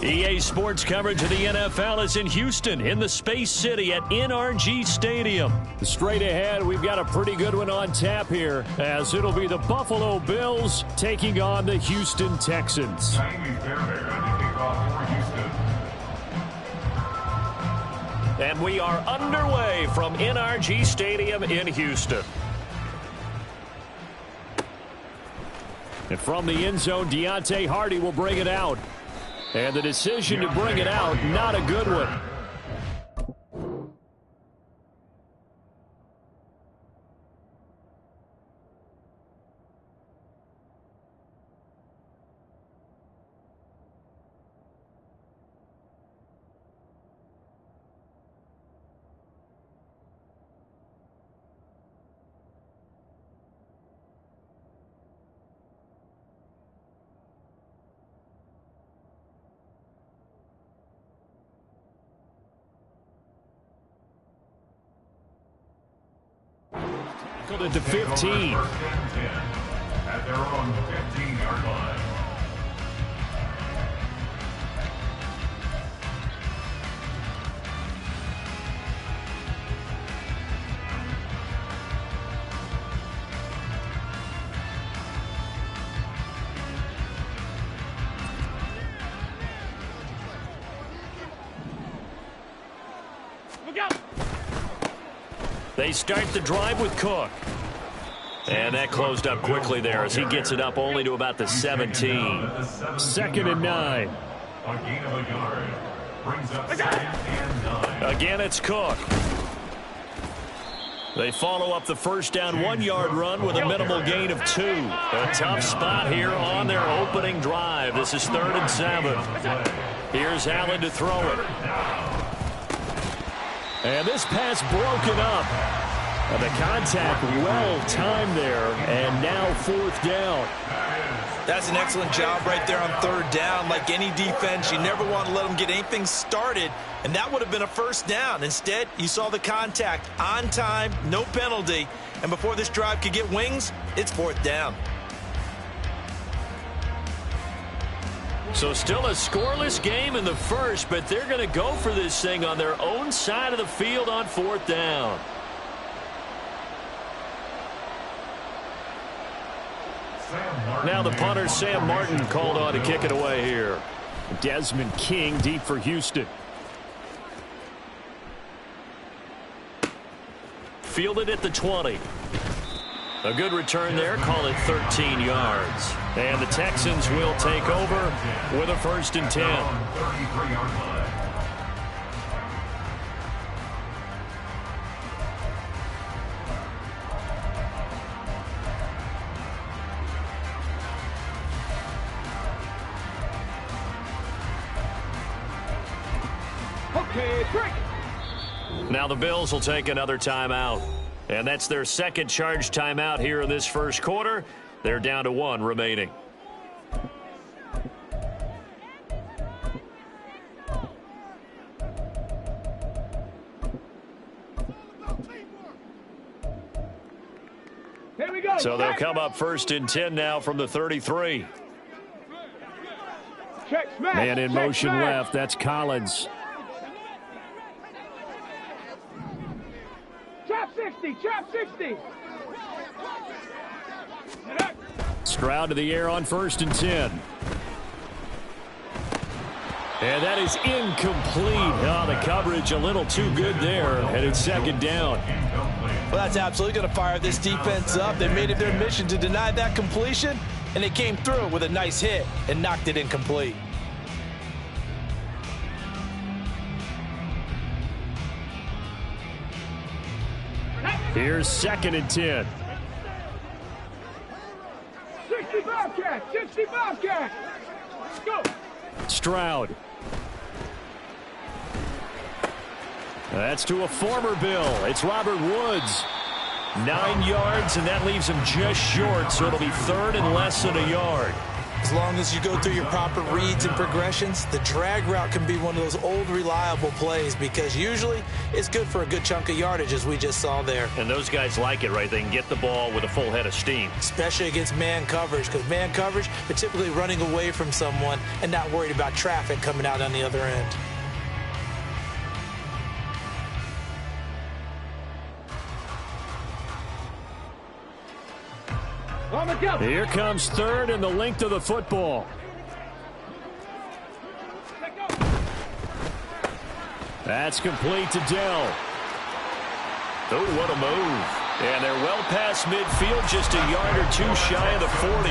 EA Sports coverage of the NFL is in Houston, in the Space City at NRG Stadium. Straight ahead, we've got a pretty good one on tap here, as it'll be the Buffalo Bills taking on the Houston Texans. And we are underway from NRG Stadium in Houston. And from the end zone, Deontay Hardy will bring it out. And the decision to bring it out, not a good one. Into 15. At their own 15-yard line. Look out! They start the drive with Cook. And that closed up quickly there as he gets it up only to about the 17. 2nd and 9. A gain of a yard. Brings up 2nd and 9. Again, it's Cook. They follow up the first down 1-yard run with a minimal gain of 2. A tough spot here on their opening drive. This is 3rd and 7. Here's Allen to throw it. And this pass broken up. And the contact well-timed there, and now 4th down. That's an excellent job right there on 3rd down. Like any defense, you never want to let them get anything started, and that would have been a 1st down. Instead, you saw the contact on time, no penalty, and before this drive could get wings, it's 4th down. So still a scoreless game in the first, but they're going to go for this thing on their own side of the field on 4th down. Now the punter, Sam Martin, called on to kick it away here. Desmond King deep for Houston. Fielded at the 20. A good return there, call it 13 yards. And the Texans will take over with a 1st and 10. 33-yard line. Now the Bills will take another timeout. And that's their 2nd charge timeout here in this first quarter. They're down to 1 remaining. Here we go. So they'll come up 1st and 10 now from the 33. Check smash. Man in Check motion smash. left. That's Collins. Trap 60. Trap 60. Stroud to the air on 1st and 10. And that is incomplete. Oh, the coverage a little too good there. And it's 2nd down. Well, that's absolutely going to fire this defense up. They made it their mission to deny that completion, and they came through with a nice hit and knocked it incomplete. Here's 2nd and 10. 60 Bobcat. 60 Bobcat. Go. Stroud. That's to a former Bill. It's Robert Woods. 9 yards, and that leaves him just short, so it'll be 3rd and less than a yard. As long as you go through your proper reads and progressions, the drag route can be one of those old reliable plays because usually it's good for a good chunk of yardage, as we just saw there. And those guys like it, right? They can get the ball with a full head of steam. Especially against man coverage, because man coverage, they're typically running away from someone and not worried about traffic coming out on the other end. Here comes third and the length of the football. That's complete to Dell. Oh, what a move. And they're well past midfield, just a yard or two shy of the 40.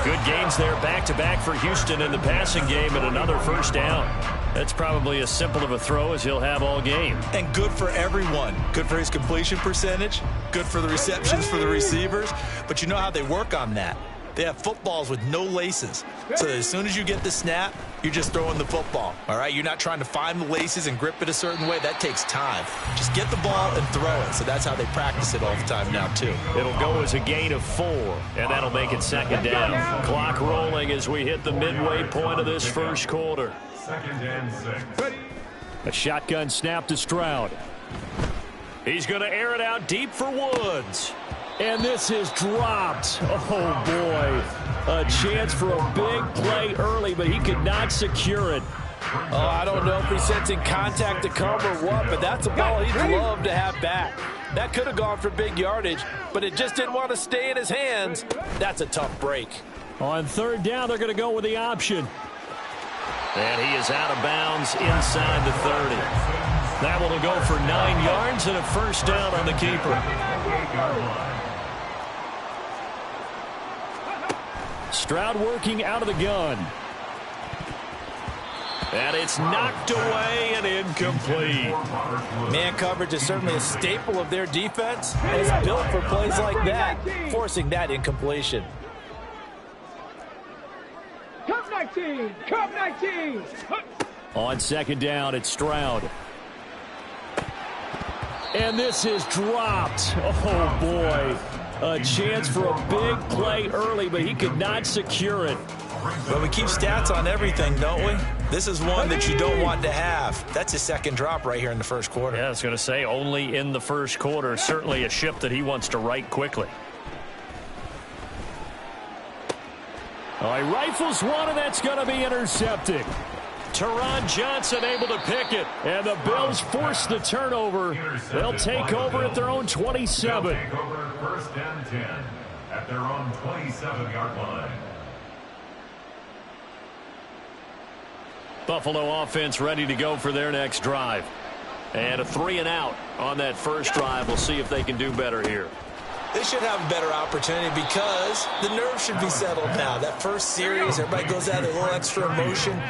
Good gains there back-to-back for Houston in the passing game and another first down. That's probably as simple of a throw as he'll have all game. And good for everyone. Good for his completion percentage. Good for the receptions for the receivers. But you know how they work on that. They have footballs with no laces. So as soon as you get the snap, you're just throwing the football. All right? You're not trying to find the laces and grip it a certain way. That takes time. Just get the ball and throw it. So that's how they practice it all the time now, too. It'll go as a gain of 4, and that'll make it second down. Clock rolling as we hit the midway point of this first quarter. Second and 6. A shotgun snap to Stroud. He's going to air it out deep for Woods. And this is dropped. Oh, boy. A chance for a big play early, but he could not secure it. Oh, I don't know if he's sensing contact to come or what, but that's a ball he'd love to have back. That could have gone for big yardage, but it just didn't want to stay in his hands. That's a tough break. On third down, they're going to go with the option. And he is out of bounds inside the 30. That will go for 9 yards and a first down on the keeper. Stroud working out of the gun. And it's knocked away and incomplete. Man coverage is certainly a staple of their defense, and it's built for plays like that, forcing that incompletion. Cup 19! Cup 19! On second down, it's Stroud. And this is dropped. Oh, boy. A chance for a big play early, but he could not secure it. Well, we keep stats on everything, don't we? This is one that you don't want to have. That's his second drop right here in the first quarter. Yeah, I was going to say, only in the first quarter. Certainly a ship that he wants to right quickly. Oh, he rifles one, and that's going to be intercepted. Teron Johnson able to pick it, and the Bills force the turnover. They'll take over at their own 27. Take over first and 10 at their own 27-yard line. Buffalo offense ready to go for their next drive. And a 3-and-out on that first drive. We'll see if they can do better here. They should have a better opportunity because the nerves should be settled now. That first series, everybody goes out with a little extra emotion.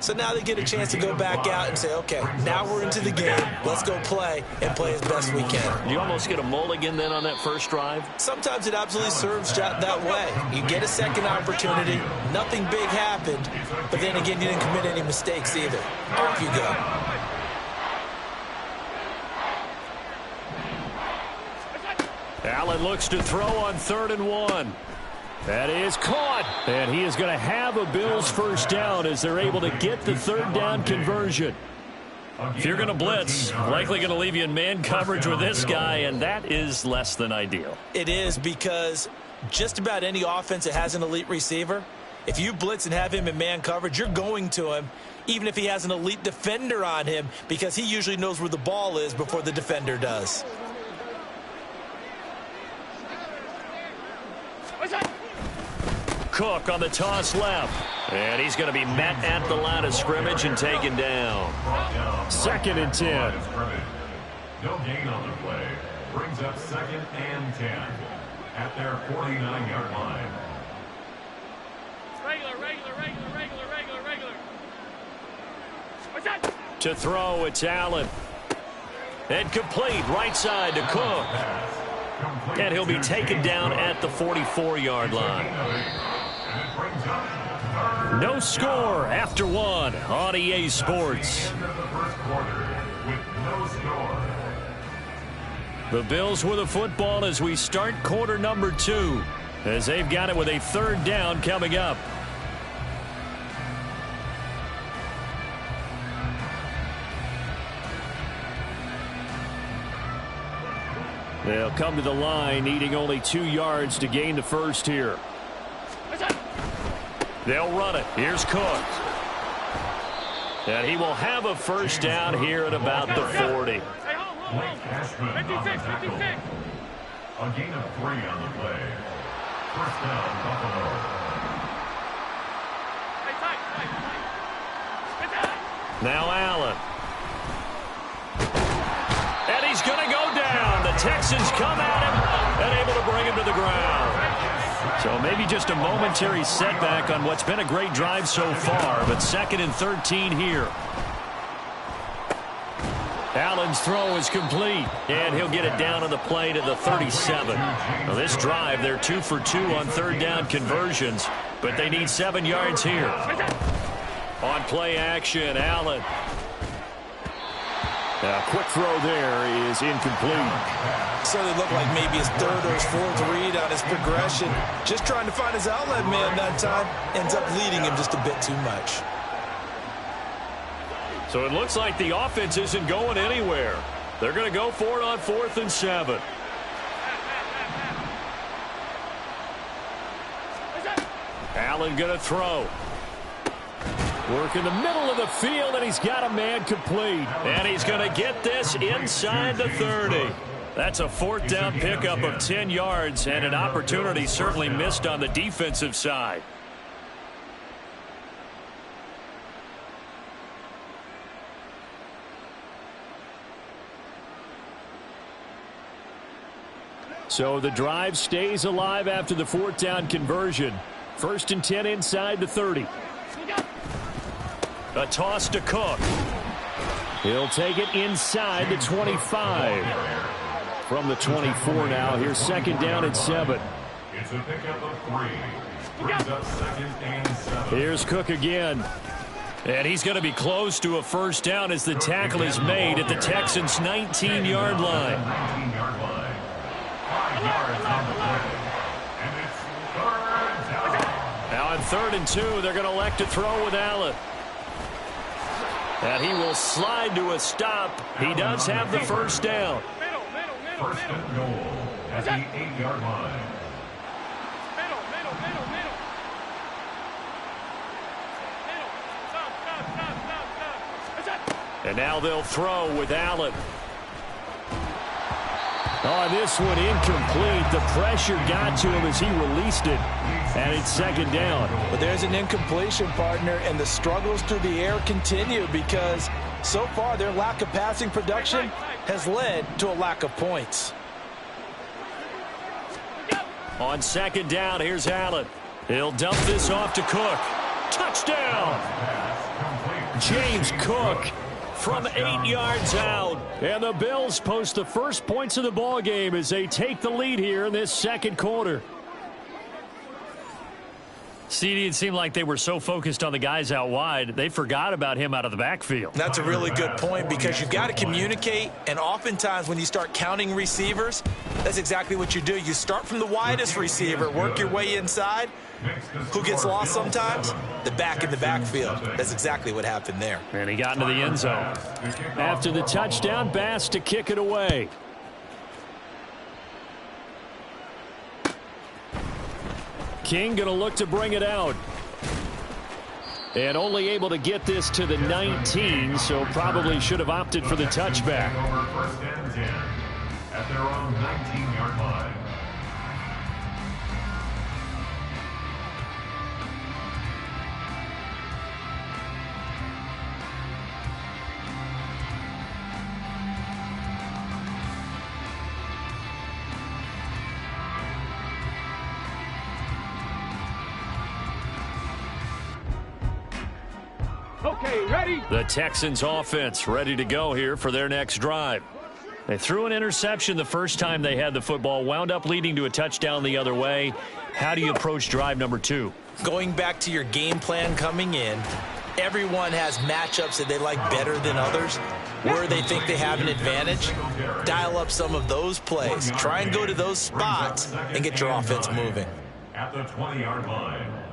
So now they get a chance to go back out and say, okay, now we're into the game. Let's go play and play as best we can. You almost get a mulligan then on that first drive? Sometimes it absolutely serves that way. You get a second opportunity. Nothing big happened. But then again, you didn't commit any mistakes either. Off you go. Allen looks to throw on 3rd and 1. That is caught, and he is going to have a Bills first down as they're able to get the 3rd down conversion. If you're going to blitz, likely going to leave you in man coverage with this guy, and that is less than ideal. It is because just about any offense that has an elite receiver, if you blitz and have him in man coverage, you're going to him, even if he has an elite defender on him, because he usually knows where the ball is before the defender does. Cook on the toss left. And he's going to be met at the line of scrimmage and taken down. 2nd and 10. No gain on the play. Brings up 2nd and 10 at their 49-yard line. Regular. What's that? To throw, it's Allen. And complete, right side to Cook. And he'll be taken down at the 44-yard line. No score after 1 on EA Sports. The Bills with the football as we start quarter number 2, as they've got it with a 3rd down coming up. They'll come to the line, needing only 2 yards to gain the first here. They'll run it. Here's Cook. And he will have a first down here at about the 40. 56, 56. A gain of 3 on the play. First down, Buffalo. Now Allen. And he's going to go down. The Texans come at him and able to bring him to the ground. So maybe just a momentary setback on what's been a great drive so far, but 2nd and 13 here. Allen's throw is complete, and he'll get it down on the play to the 37. Now this drive, they're 2 for 2 on 3rd down conversions, but they need 7 yards here. On play action, Allen. A quick throw there is incomplete. So they look like maybe his 3rd or his 4th read on his progression. Just trying to find his outlet man that time. Ends up leading him just a bit too much. So it looks like the offense isn't going anywhere. They're going to go for it on 4th and 7. Allen going to throw. Work in the middle of the field, and he's got a man complete. And he's going to get this inside the 30. That's a 4th down pickup of 10 yards, and an opportunity certainly missed on the defensive side. So the drive stays alive after the 4th down conversion. 1st and 10 inside the 30. A toss to Cook. He'll take it inside the 25. From the 24 now. Here's 2nd down and 7. It's a pickup of 3. Brings up 2nd and 7. Here's Cook again. And he's going to be close to a first down as the tackle is made at the Texans' 19-yard line. 19-yard line. 5 yards on the play. And it's 3rd down. Now on 3rd and 2, they're going to elect to throw with Allen. And he will slide to a stop. He does have the first down. First and goal at the 8-yard line. And now they'll throw with Allen. Oh, this one incomplete. The pressure got to him as he released it. And it's 2nd down. But there's an incompletion, partner, and the struggles through the air continue because so far their lack of passing production has led to a lack of points. On 2nd down, here's Allen. He'll dump this off to Cook. Touchdown! James Cook from 8 yards out. And the Bills post the first points of the ball game as they take the lead here in this 2nd quarter. CD, it seemed like they were so focused on the guys out wide, they forgot about him out of the backfield. That's a really good point because you've got to communicate, and oftentimes when you start counting receivers, that's exactly what you do. You start from the widest receiver, work your way inside. Who gets lost sometimes? The back in the backfield. That's exactly what happened there. And he got into the end zone. After the touchdown, Bass to kick it away. King going to look to bring it out. And only able to get this to the 19, so probably should have opted for the touchback. Over 1st and 10 at their own 19-yard line. Okay, ready? The Texans offense ready to go here for their next drive. They threw an interception the first time they had the football, wound up leading to a touchdown the other way. How do you approach drive number 2? Going back to your game plan coming in, everyone has matchups that they like better than others, where they think they have an advantage. Dial up some of those plays. Try and go to those spots and get your offense moving. At the 20-yard line.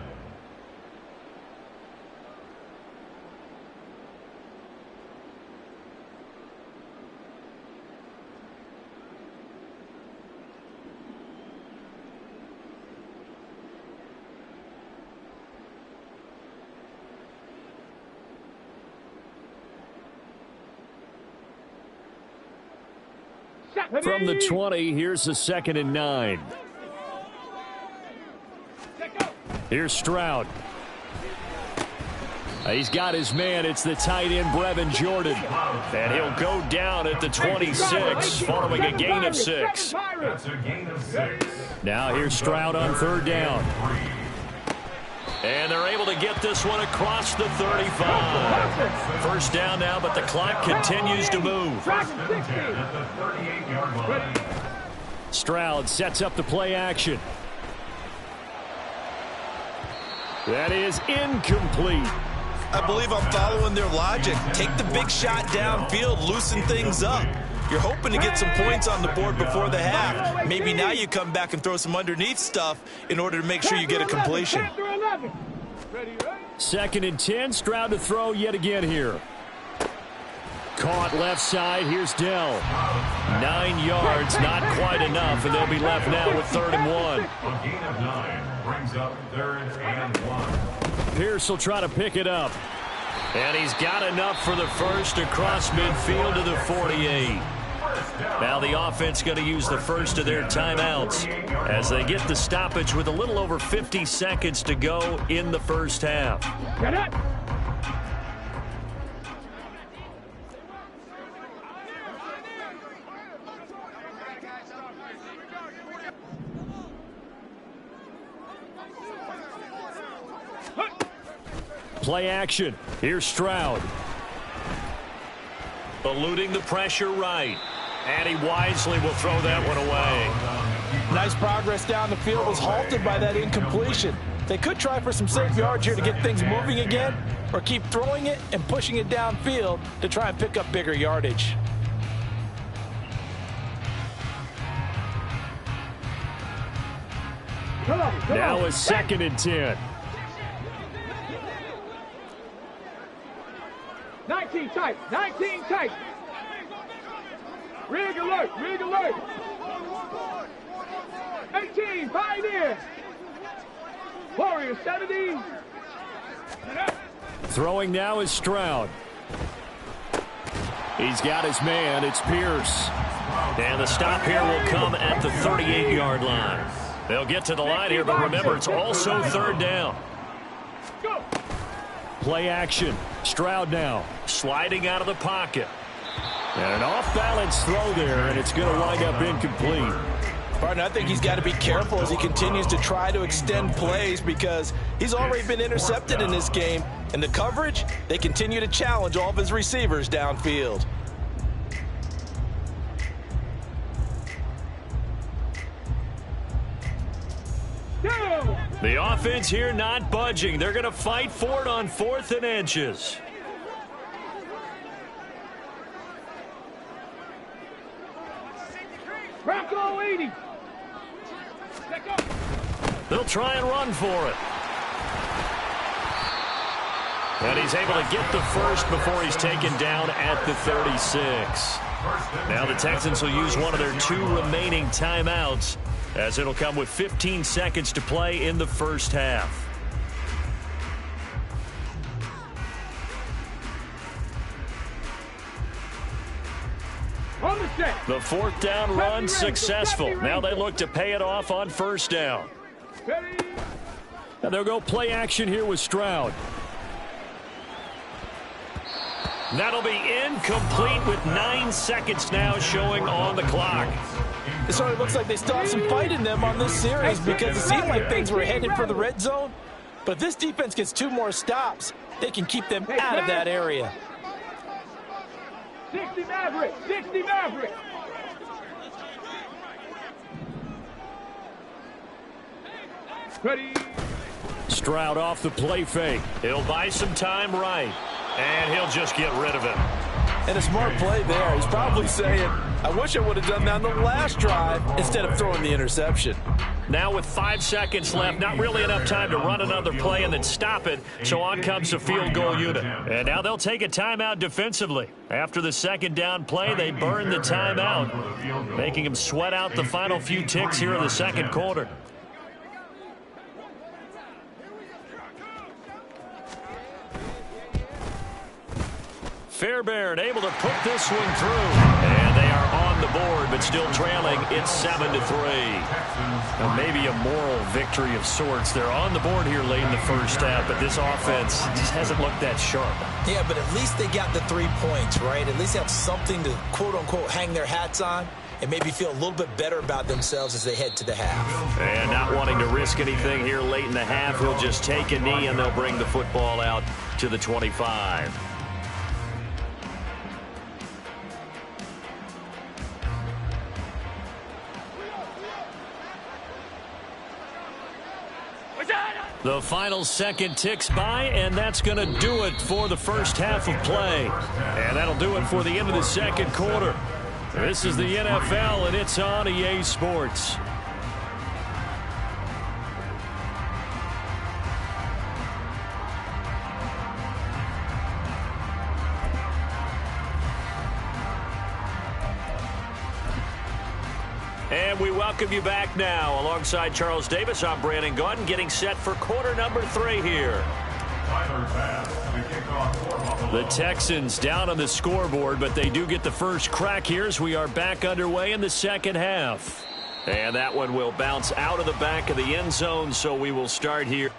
From the 20, here's a 2nd and 9. Here's Stroud. He's got his man. It's the tight end, Brevin Jordan. And he'll go down at the 26, following a gain of 6. That's a gain of 6. Now here's Stroud on 3rd down. And they're able to get this one across the 35. 1st down now, but the clock continues to move. 1st and 10 at the 38-yard line. Stroud sets up the play action. That is incomplete. I believe I'm following their logic. Take the big shot downfield, loosen things up. You're hoping to get some points on the board before the half. Maybe now you come back and throw some underneath stuff in order to make sure you get a completion. 2nd and 10, Stroud to throw yet again here. Caught left side, here's Dell. 9 yards, not quite enough, and they'll be left now with 3rd and 1. A gain of 9 brings up 3rd and 1. Pierce will try to pick it up. And he's got enough for the first across midfield to the 48. Now the offense going to use the first of their timeouts as they get the stoppage with a little over 50 seconds to go in the first half. Get it. Play action. Here's Stroud. Eluding the pressure right. And he wisely will throw that one away. Nice progress down the field was halted by that incompletion. They could try for some safe yards here to get things moving again, or keep throwing it and pushing it downfield to try and pick up bigger yardage. Now a 2nd and 10. 19 tight. 19 tight. Rig alert. Rig alert. 18. Pioneer. Warrior 70. Throwing now is Stroud. He's got his man. It's Pierce. And the stop here will come at the 38-yard line. They'll get to the line here, but remember, it's also 3rd down. Go. Play action. Stroud now sliding out of the pocket. And an off-balance throw there, and it's going to wind up incomplete. Partner, I think he's got to be careful as he continues to try to extend plays because he's already been intercepted in this game. And the coverage, they continue to challenge all of his receivers downfield. The offense here not budging. They're going to fight for it on 4th and inches. Bronco 80. They'll try and run for it. And he's able to get the first before he's taken down at the 36. Now the Texans will use one of their 2 remaining timeouts, as it'll come with 15 seconds to play in the first half. On the set. The 4th down run successful. Now they look to pay it off on 1st down. Ready. And they'll go play action here with Stroud. That'll be incomplete with 9 seconds now showing on the clock. It sort of looks like they still have some fight in them on this series because it seemed like things were headed for the red zone. But if this defense gets 2 more stops, they can keep them out of that area. 60 Maverick. 60 Maverick. Ready. Stroud off the play fake. He'll buy some time right. And he'll just get rid of it. And a smart play there. He's probably saying, I wish I would have done that on the last drive instead of throwing the interception. Now with 5 seconds left, not really enough time to run another play and then stop it. So on comes the field goal unit. And now they'll take a timeout defensively. After the 2nd down play, they burn the timeout, making them sweat out the final few ticks here in the 2nd quarter. Fairbairn able to put this one through. And they are on the board, but still trailing. It's 7-3. Now maybe a moral victory of sorts. They're on the board here late in the first half, but this offense just hasn't looked that sharp. Yeah, but at least they got the 3 points, right? At least they have something to, quote-unquote, hang their hats on and maybe feel a little bit better about themselves as they head to the half. And not wanting to risk anything here late in the half, he'll just take a knee and they'll bring the football out to the 25. The final second ticks by, and that's going to do it for the first half of play. And that'll do it for the end of the second quarter. This is the NFL, and it's on EA Sports. And we welcome you back now. Alongside Charles Davis, I'm Brandon Gaudin, getting set for quarter number 3 here. The Texans down on the scoreboard, but they do get the first crack here as we are back underway in the second half. And that one will bounce out of the back of the end zone, so we will start here.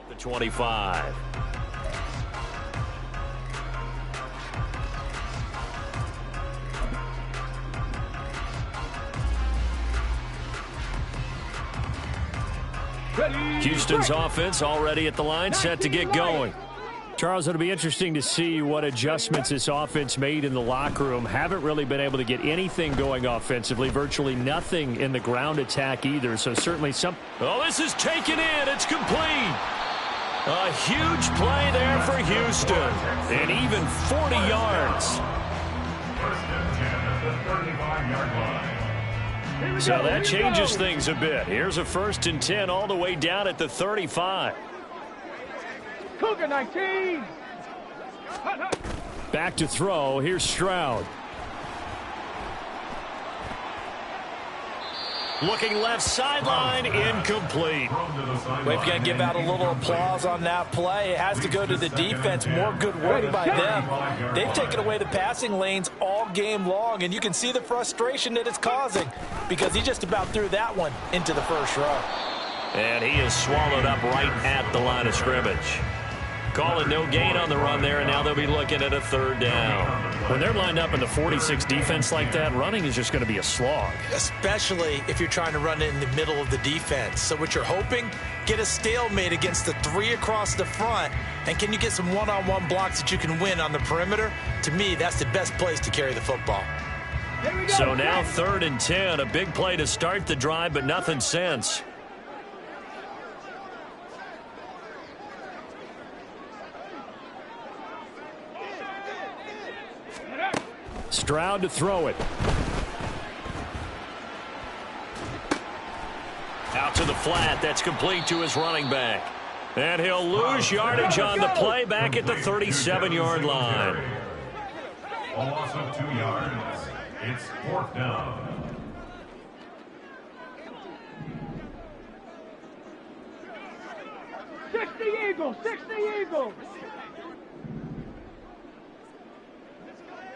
The 25. Houston's offense already at the line, set to get going. Charles, it'll be interesting to see what adjustments this offense made in the locker room. Haven't really been able to get anything going offensively, virtually nothing in the ground attack either. So certainly some. Oh, this is taken in. It's complete. A huge play there for Houston. And even 40 yards. First and 10 at the 35-yard line. So that changes things a bit. Here's a 1st and 10 all the way down at the 35. Cougar 19. Back to throw. Here's Stroud. Looking left sideline, incomplete. We've got to give out a little applause on that play. It has to go to the defense. More good work by them. They've taken away the passing lanes all game long, and you can see the frustration that it's causing because he just about threw that one into the first row. And he is swallowed up right at the line of scrimmage. Calling no gain on the run there, and now they'll be looking at a 3rd down. When they're lined up in the 46 defense like that, running is just going to be a slog. Especially if you're trying to run it in the middle of the defense. So what you're hoping, get a stalemate against the 3 across the front, and can you get some one-on-one blocks that you can win on the perimeter? To me, that's the best place to carry the football. So now 3rd and 10, a big play to start the drive, but nothing since. Stroud to throw it. Out to the flat. That's complete to his running back. And he'll lose yardage on the play back at the 37-yard line. A loss of 2 yards. It's 4th down. Eagles, 60 Eagles.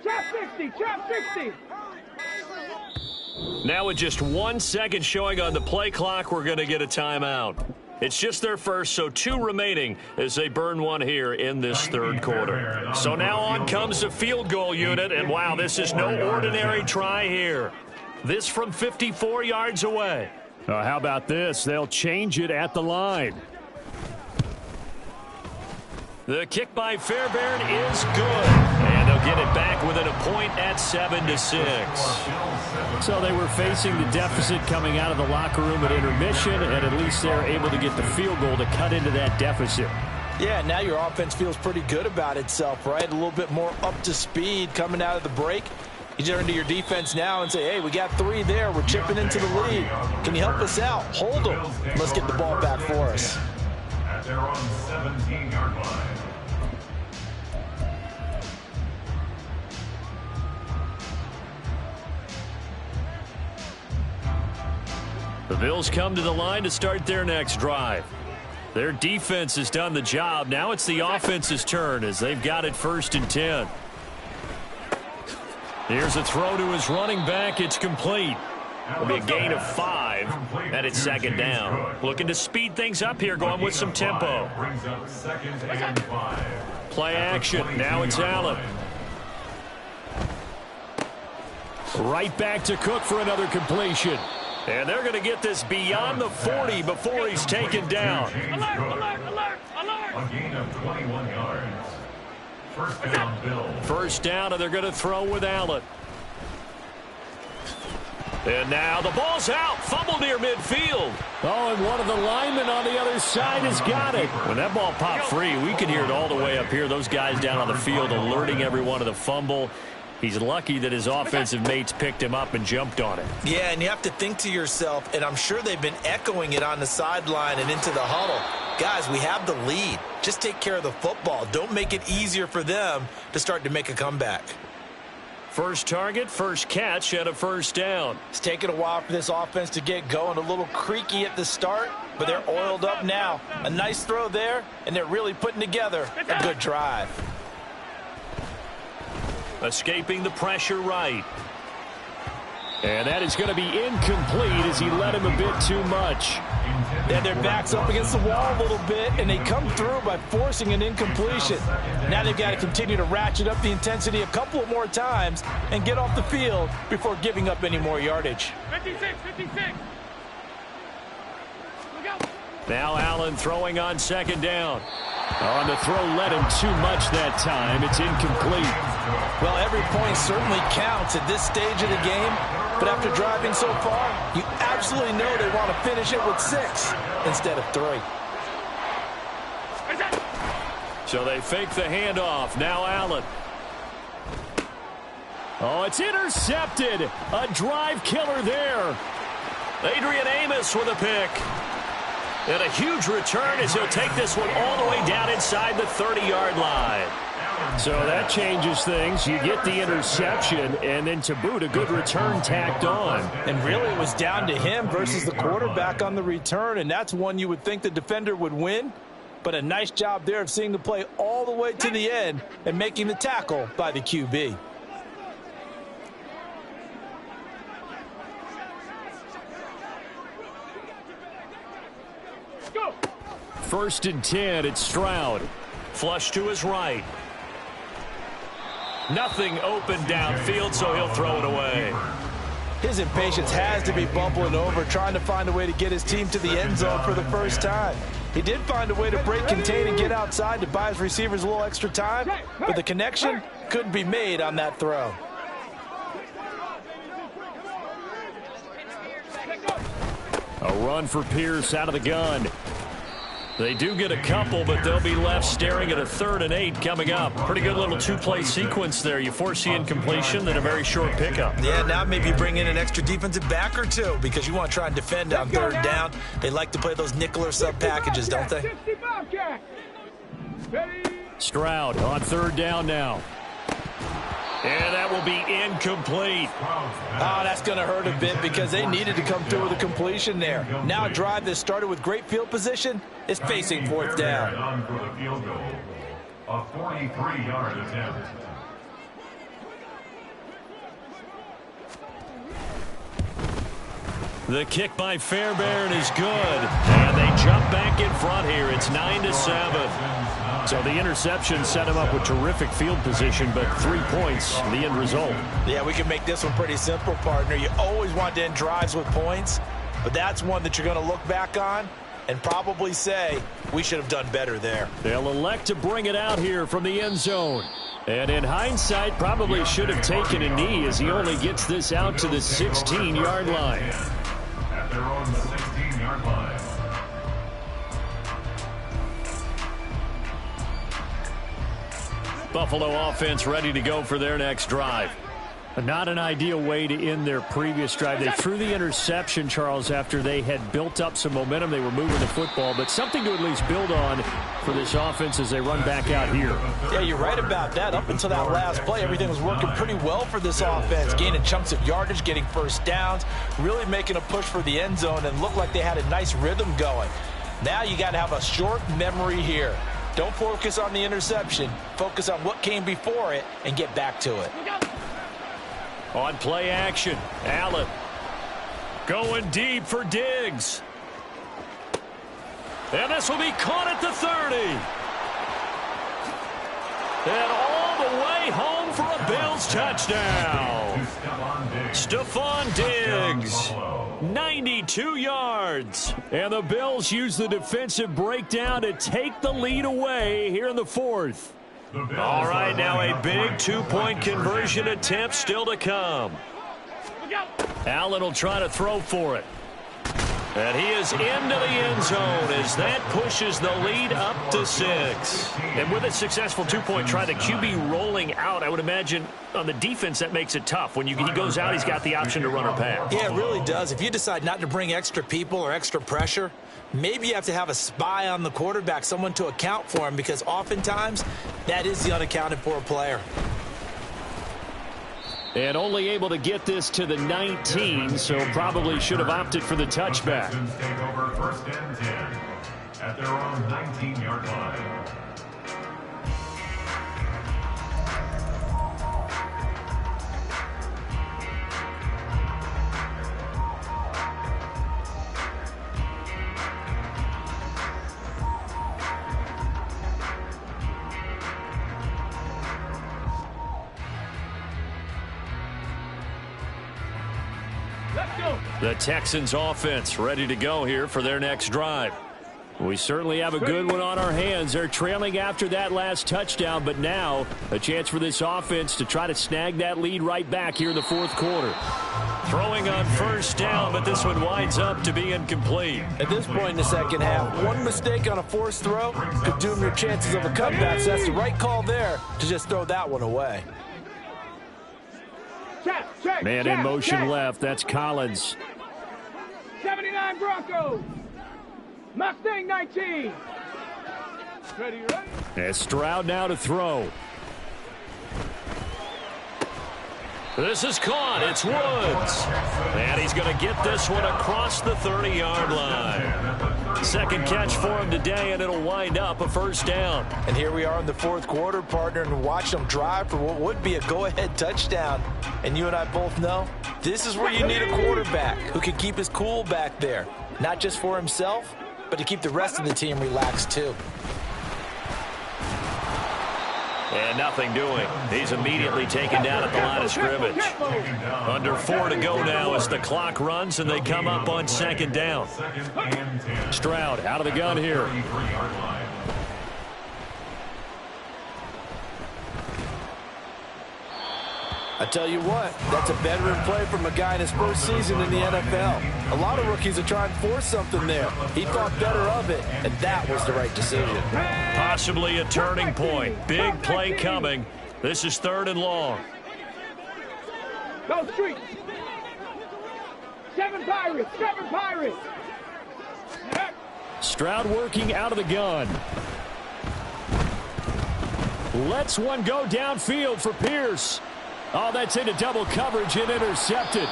Chop 60, chop 60. Now with just 1 second showing on the play clock, we're going to get a timeout. It's just their first, so 2 remaining as they burn one here in this 3rd quarter. So now on comes the field goal unit, and wow, this is no ordinary try here. This from 54 yards away. How about this? They'll change it at the line. The kick by Fairbairn is good. And they'll get it back within a point at 7-6. So they were facing the deficit coming out of the locker room at intermission, and at least they're able to get the field goal to cut into that deficit. Yeah, now your offense feels pretty good about itself, right? A little bit more up to speed coming out of the break. You turn to your defense now and say, hey, we got 3 there. We're chipping into the lead. Can you help us out? Hold them. Let's get the ball back for us. At their own 17-yard line. The Bills come to the line to start their next drive. Their defense has done the job. Now it's the offense's turn as they've got it 1st and 10. Here's a throw to his running back. It's complete. It'll be a gain of 5, and it's 2nd down. Looking to speed things up here, going with some tempo. Brings up 2nd and 5. Play action. Now it's Allen. Right back to Cook for another completion. And they're going to get this beyond the 40 before he's taken down. Alert, alert, alert, alert. A gain of 21 yards. 1st down, Bills. 1st down, and they're going to throw with Allen. And now the ball's out. Fumble near midfield. Oh, and one of the linemen on the other side has got it. When that ball popped free, we could hear it all the way up here. Those guys down on the field alerting everyone of the fumble. He's lucky that his offensive mates picked him up and jumped on it. Yeah, and you have to think to yourself, and I'm sure they've been echoing it on the sideline and into the huddle. Guys, we have the lead. Just take care of the football. Don't make it easier for them to start to make a comeback. First target, first catch, and a 1st down. It's taken a while for this offense to get going. A little creaky at the start, but they're oiled up now. A nice throw there, and they're really putting together a good drive. Escaping the pressure right. And that is going to be incomplete as he led him a bit too much. And their backs up against the wall a little bit, and they come through by forcing an incompletion. Now they've got to continue to ratchet up the intensity a couple of more times and get off the field before giving up any more yardage. 56, 56. Look out. Now Allen throwing on 2nd down. On the throw led him too much that time. It's incomplete. Well, every point certainly counts at this stage of the game, but after driving so far, you absolutely know they want to finish it with 6 instead of 3. So they fake the handoff. Now Allen. Oh, it's intercepted. A drive killer there. Adrian Amos with a pick. And a huge return as he'll take this one all the way down inside the 30-yard line. So that changes things. You get the interception, and then to boot, a good return tacked on. And really it was down to him versus the quarterback on the return, and that's one you would think the defender would win. But a nice job there of seeing the play all the way to the end and making the tackle by the QB. Go. 1st and 10, it's Stroud. Flush to his right. Nothing open downfield, so he'll throw it away. His impatience has to be bubbling over, trying to find a way to get his team to the end zone for the first time. He did find a way to break, contain, and get outside to buy his receivers a little extra time, but the connection couldn't be made on that throw. A run for Pierce out of the gun. They do get a couple, but they'll be left staring at a 3rd and 8 coming up. Pretty good little two-play sequence there. You force the incompletion, then a very short pickup. Yeah, now maybe bring in an extra defensive back or two because you want to try and defend on 3rd down. They like to play those nickel or sub packages, don't they? Stroud on 3rd down now. And that will be incomplete. Oh, that's going to hurt a bit because they needed to come through with a completion there. Now a drive that started with great field position is facing 4th down. On for the field goal. A 43-yard attempt. The kick by Fairbairn is good. And they jump back in front here. It's 9-7. So the interception set him up with terrific field position, but 3 points, the end result. Yeah, we can make this one pretty simple, partner. You always want to end drives with points, but that's one that you're going to look back on and probably say, we should have done better there. They'll elect to bring it out here from the end zone. And in hindsight, probably should have taken a knee as he only gets this out to the 16-yard line. At their own 16-yard line. Buffalo offense ready to go for their next drive. Not an ideal way to end their previous drive. They threw the interception, Charles, after they had built up some momentum. They were moving the football, but something to at least build on for this offense as they run back out here. Yeah, you're right about that. Up until that last play, everything was working pretty well for this offense, gaining chunks of yardage, getting first downs, really making a push for the end zone, and looked like they had a nice rhythm going. Now you got to have a short memory here. Don't focus on the interception. Focus on what came before it and get back to it. On play action, Allen going deep for Diggs. And this will be caught at the 30. And all the way home for a Bills touchdown. Stephon Diggs, 92 yards. And the Bills use the defensive breakdown to take the lead away here in the 4th. All right, now a big two-point conversion attempt still to come. Allen will try to throw for it. And he is into the end zone as that pushes the lead up to 6. And with a successful two-point try, the QB rolling out, I would imagine on the defense that makes it tough. When he goes out, he's got the option to run or pass. Yeah, it really does. If you decide not to bring extra people or extra pressure, maybe you have to have a spy on the quarterback, someone to account for him, because oftentimes that is the unaccounted for player. And only able to get this to the 19, so probably should have opted for the touchback. Take over 1st and 10 at their own 19-yard line. The Texans offense ready to go here for their next drive. We certainly have a good one on our hands. They're trailing after that last touchdown, but now a chance for this offense to try to snag that lead right back here in the 4th quarter. Throwing on 1st down, but this one winds up to be incomplete. At this point in the second half, one mistake on a forced throw could doom your chances of a comeback. So that's the right call there to just throw that one away. Man in motion left. That's Collins. 79 Broncos. Mustang 19. Ready, right? And Stroud now to throw. This is caught. It's Woods. And he's going to get this one across the 30-yard line. Second catch for him today, and it'll wind up a 1st down. And here we are in the 4th quarter, partner, and watch them drive for what would be a go-ahead touchdown. And you and I both know this is where you need a quarterback who can keep his cool back there, not just for himself, but to keep the rest of the team relaxed too. And nothing doing. He's immediately taken down at the line of scrimmage. Under 4 to go now as the clock runs and they come up on 2nd down. Stroud out of the gun here. I tell you what, that's a veteran play from a guy in his first season in the NFL. A lot of rookies are trying to force something there. He thought better of it, and that was the right decision. Possibly a turning point. Big play coming. This is 3rd and long. Go street. 7 Pirates. 7 Pirates. Stroud working out of the gun. Lets one go downfield for Pierce. Oh, that's into double coverage and intercepted.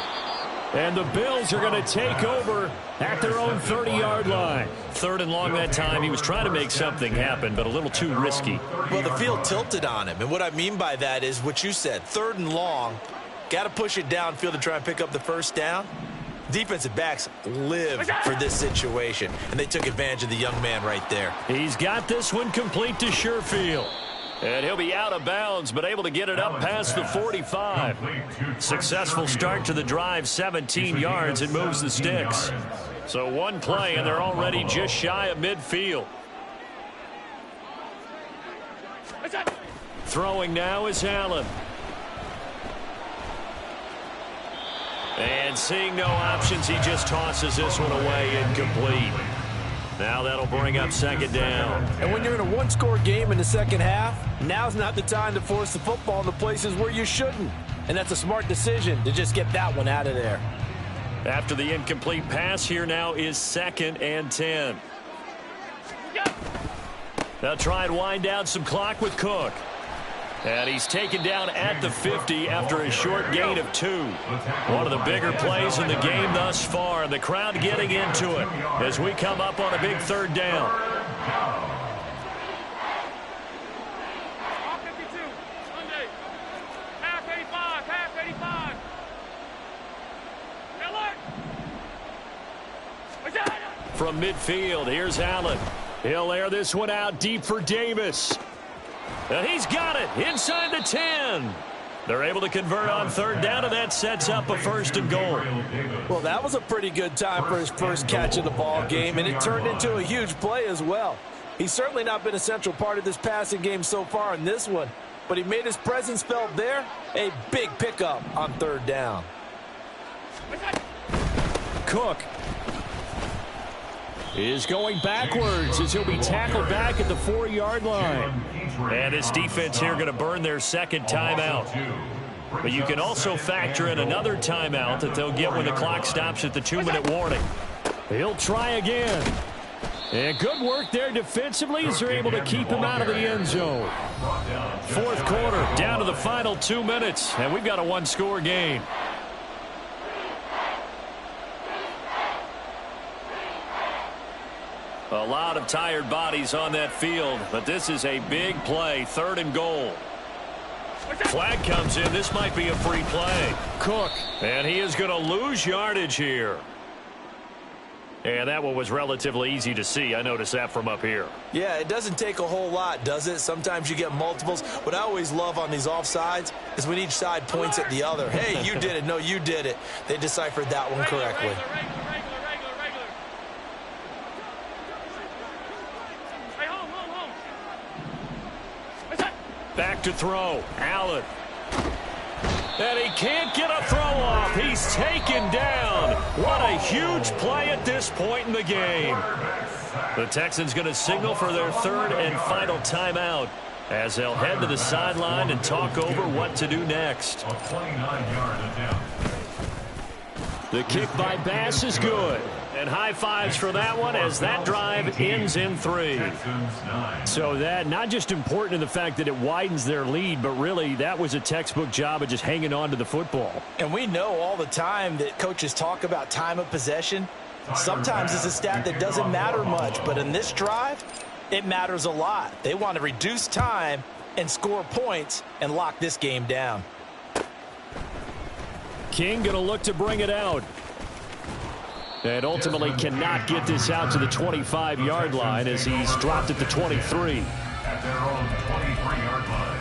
And the Bills are going to take over at their own 30-yard line. 3rd and long that time. He was trying to make something happen, but a little too risky. Well, the field tilted on him. And what I mean by that is what you said. 3rd and long. Got to push it downfield to try and pick up the first down. Defensive backs live for this situation, and they took advantage of the young man right there. He's got this one complete to Sherfield. And he'll be out of bounds, but able to get it up past the 45. Successful start to the drive, 17 yards. It moves the sticks. So one play, and they're already just shy of midfield. Throwing now is Allen. And seeing no options, he just tosses this one away incomplete. Now that'll bring up 2nd down. And when you're in a one-score game in the second half, now's not the time to force the football in the places where you shouldn't. And that's a smart decision to just get that one out of there. After the incomplete pass, here now is 2nd and 10. They'll try and wind down some clock with Cook. And he's taken down at the 50 after a short gain of 2. One of the bigger plays in the game thus far. The crowd getting into it as we come up on a big 3rd down. From midfield, here's Allen. He'll air this one out deep for Davis. And he's got it inside the 10. They're able to convert on 3rd down, and that sets up a 1st and goal. Well, that was a pretty good time for his first catch of the ball game, and it turned into a huge play as well. He's certainly not been a central part of this passing game so far in this one, but he made his presence felt there. A big pickup on 3rd down. Cook is going backwards as he'll be tackled back at the 4-yard line. And this defense here going to burn their 2nd timeout. But you can also factor in another timeout that they'll get when the clock stops at the 2-minute warning. He'll try again. And good work there defensively as they're able to keep him out of the end zone. 4th quarter, down to the final 2 minutes, and we've got a 1-score game. A lot of tired bodies on that field, but this is a big play, 3rd and goal. Flag comes in. This might be a free play. Cook. And he is going to lose yardage here. And that one was relatively easy to see. I noticed that from up here. Yeah, it doesn't take a whole lot, does it? Sometimes you get multiples. What I always love on these offsides is when each side points at the other. Hey, you did it. No, you did it. They deciphered that one correctly. Back to throw. Allen. And he can't get a throw off. He's taken down. What a huge play at this point in the game. The Texans going to signal for their 3rd and final timeout as they'll head to the sideline and talk over what to do next. The kick by Bass is good. And high fives for that one as that drive ends in 3. So that not just important in the fact that it widens their lead, but really that was a textbook job of just hanging on to the football. And we know all the time that coaches talk about time of possession. Sometimes it's a stat that doesn't matter much, but in this drive, it matters a lot. They want to reduce time and score points and lock this game down. King going to look to bring it out. And ultimately cannot get this out to the 25-yard line as he's dropped at the 23. At their own 23-yard line.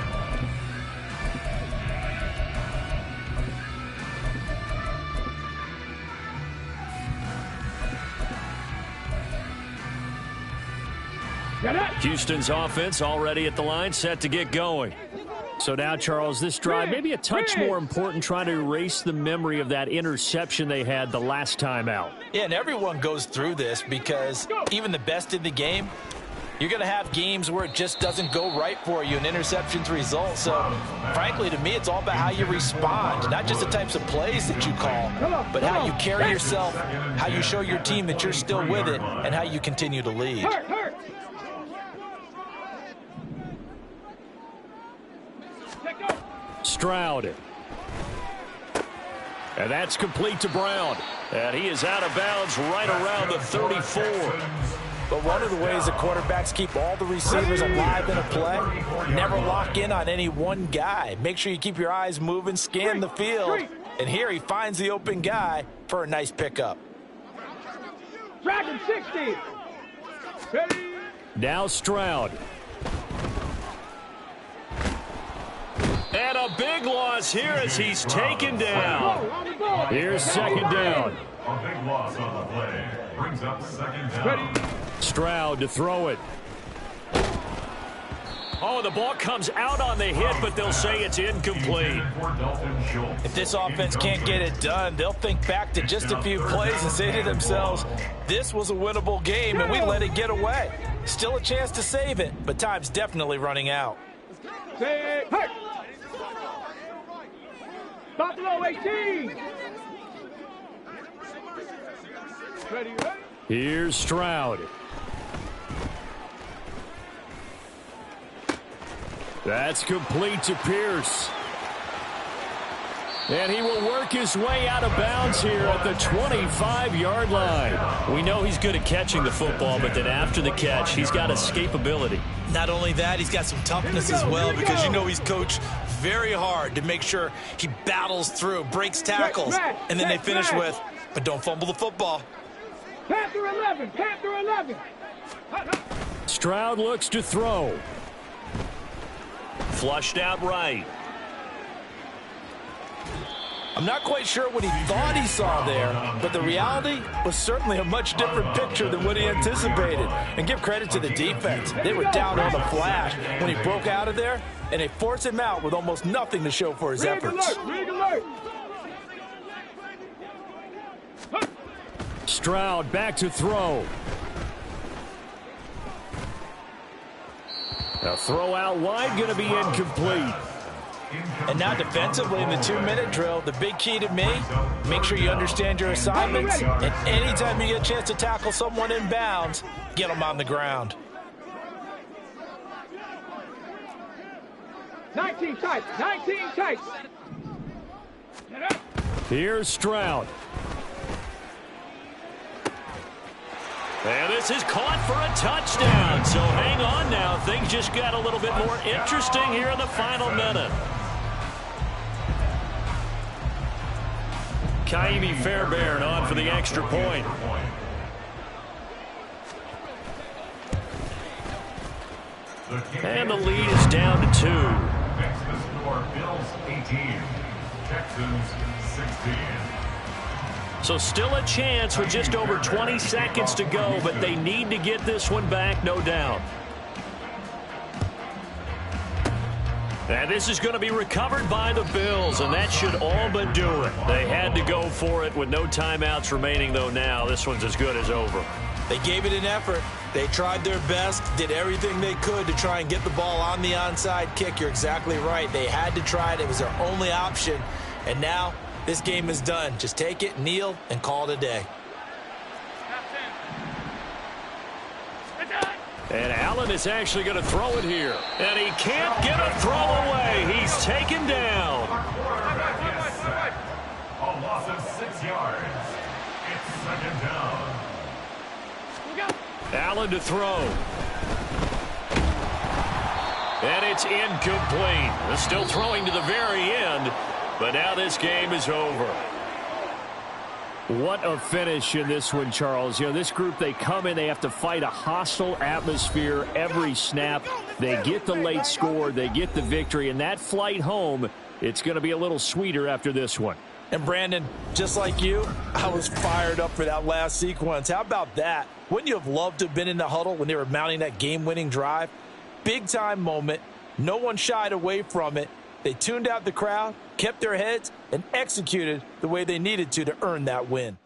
Houston's offense already at the line, set to get going. So now, Charles, this drive maybe a touch more important, trying to erase the memory of that interception they had the last time out. Yeah, and everyone goes through this because even the best in the game, you're going to have games where it just doesn't go right for you, and interceptions result. So, frankly, to me, it's all about how you respond, not just the types of plays that you call, but how you carry yourself, how you show your team that you're still with it, and how you continue to lead. Stroud. And that's complete to Brown. And he is out of bounds right around the 34. But one of the ways that quarterbacks keep all the receivers alive in a play, never lock in on any one guy. Make sure you keep your eyes moving, scan the field. And here he finds the open guy for a nice pickup. Dragon 60. Now Stroud. And a big loss here as he's taken down. Here's second down. A big loss on the play. Brings up second down. Stroud to throw it. Oh, the ball comes out on the hit, but they'll say it's incomplete. If this offense can't get it done, they'll think back to just a few plays and say to themselves, this was a winnable game and we let it get away. Still a chance to save it, but time's definitely running out. Buffalo 18. Ready. Here's Stroud. That's complete to Pierce. And he will work his way out of bounds here at the 25-yard line. We know he's good at catching the football, but then after the catch, he's got escapability. Not only that, he's got some toughness as well, because you know he's coached very hard to make sure he battles through, breaks tackles, and then they finish with, but don't fumble the football. Panther 11. Panther 11. Stroud looks to throw. Flushed out right. I'm not quite sure what he thought he saw there, but the reality was certainly a much different picture than what he anticipated. And give credit to the defense. They were down on the flash when he broke out of there, and they forced him out with almost nothing to show for his efforts. Stroud back to throw. A throw out wide, going to be incomplete. And now defensively in the 2-minute drill, the big key to me, make sure you understand your assignments. And anytime you get a chance to tackle someone in bounds, get them on the ground. 19 tights. 19 tights. Here's Stroud. And this is caught for a touchdown. So hang on now. Things just got a little bit more interesting here in the final minute. Kaimi Fairbairn on for the extra point. And the lead is down to 2. Next to score, Bills 18, Texans 16. So still a chance with just over 20 seconds to go, but they need to get this one back, no doubt. And this is going to be recovered by the Bills, and that should all but do it. They had to go for it with no timeouts remaining, though now this one's as good as over. They gave it an effort. They tried their best, did everything they could to try and get the ball on the onside kick. You're exactly right. They had to try it. It was their only option. And now this game is done. Just take it, kneel, and call it a day. And Allen is actually going to throw it here. And he can't get a throw away. He's taken down. A loss of 6 yards. It's second down. Allen to throw. And it's incomplete. They're still throwing to the very end, but now this game is over. What a finish in this one, Charles. You know, this group, they come in, they have to fight a hostile atmosphere every snap. They get the late score, they get the victory, and that flight home, it's going to be a little sweeter after this one. And Brandon, just like you, I was fired up for that last sequence. How about that? Wouldn't you have loved to have been in the huddle when they were mounting that game-winning drive? Big-time moment. No one shied away from it. They tuned out the crowd, kept their heads, and executed the way they needed to earn that win.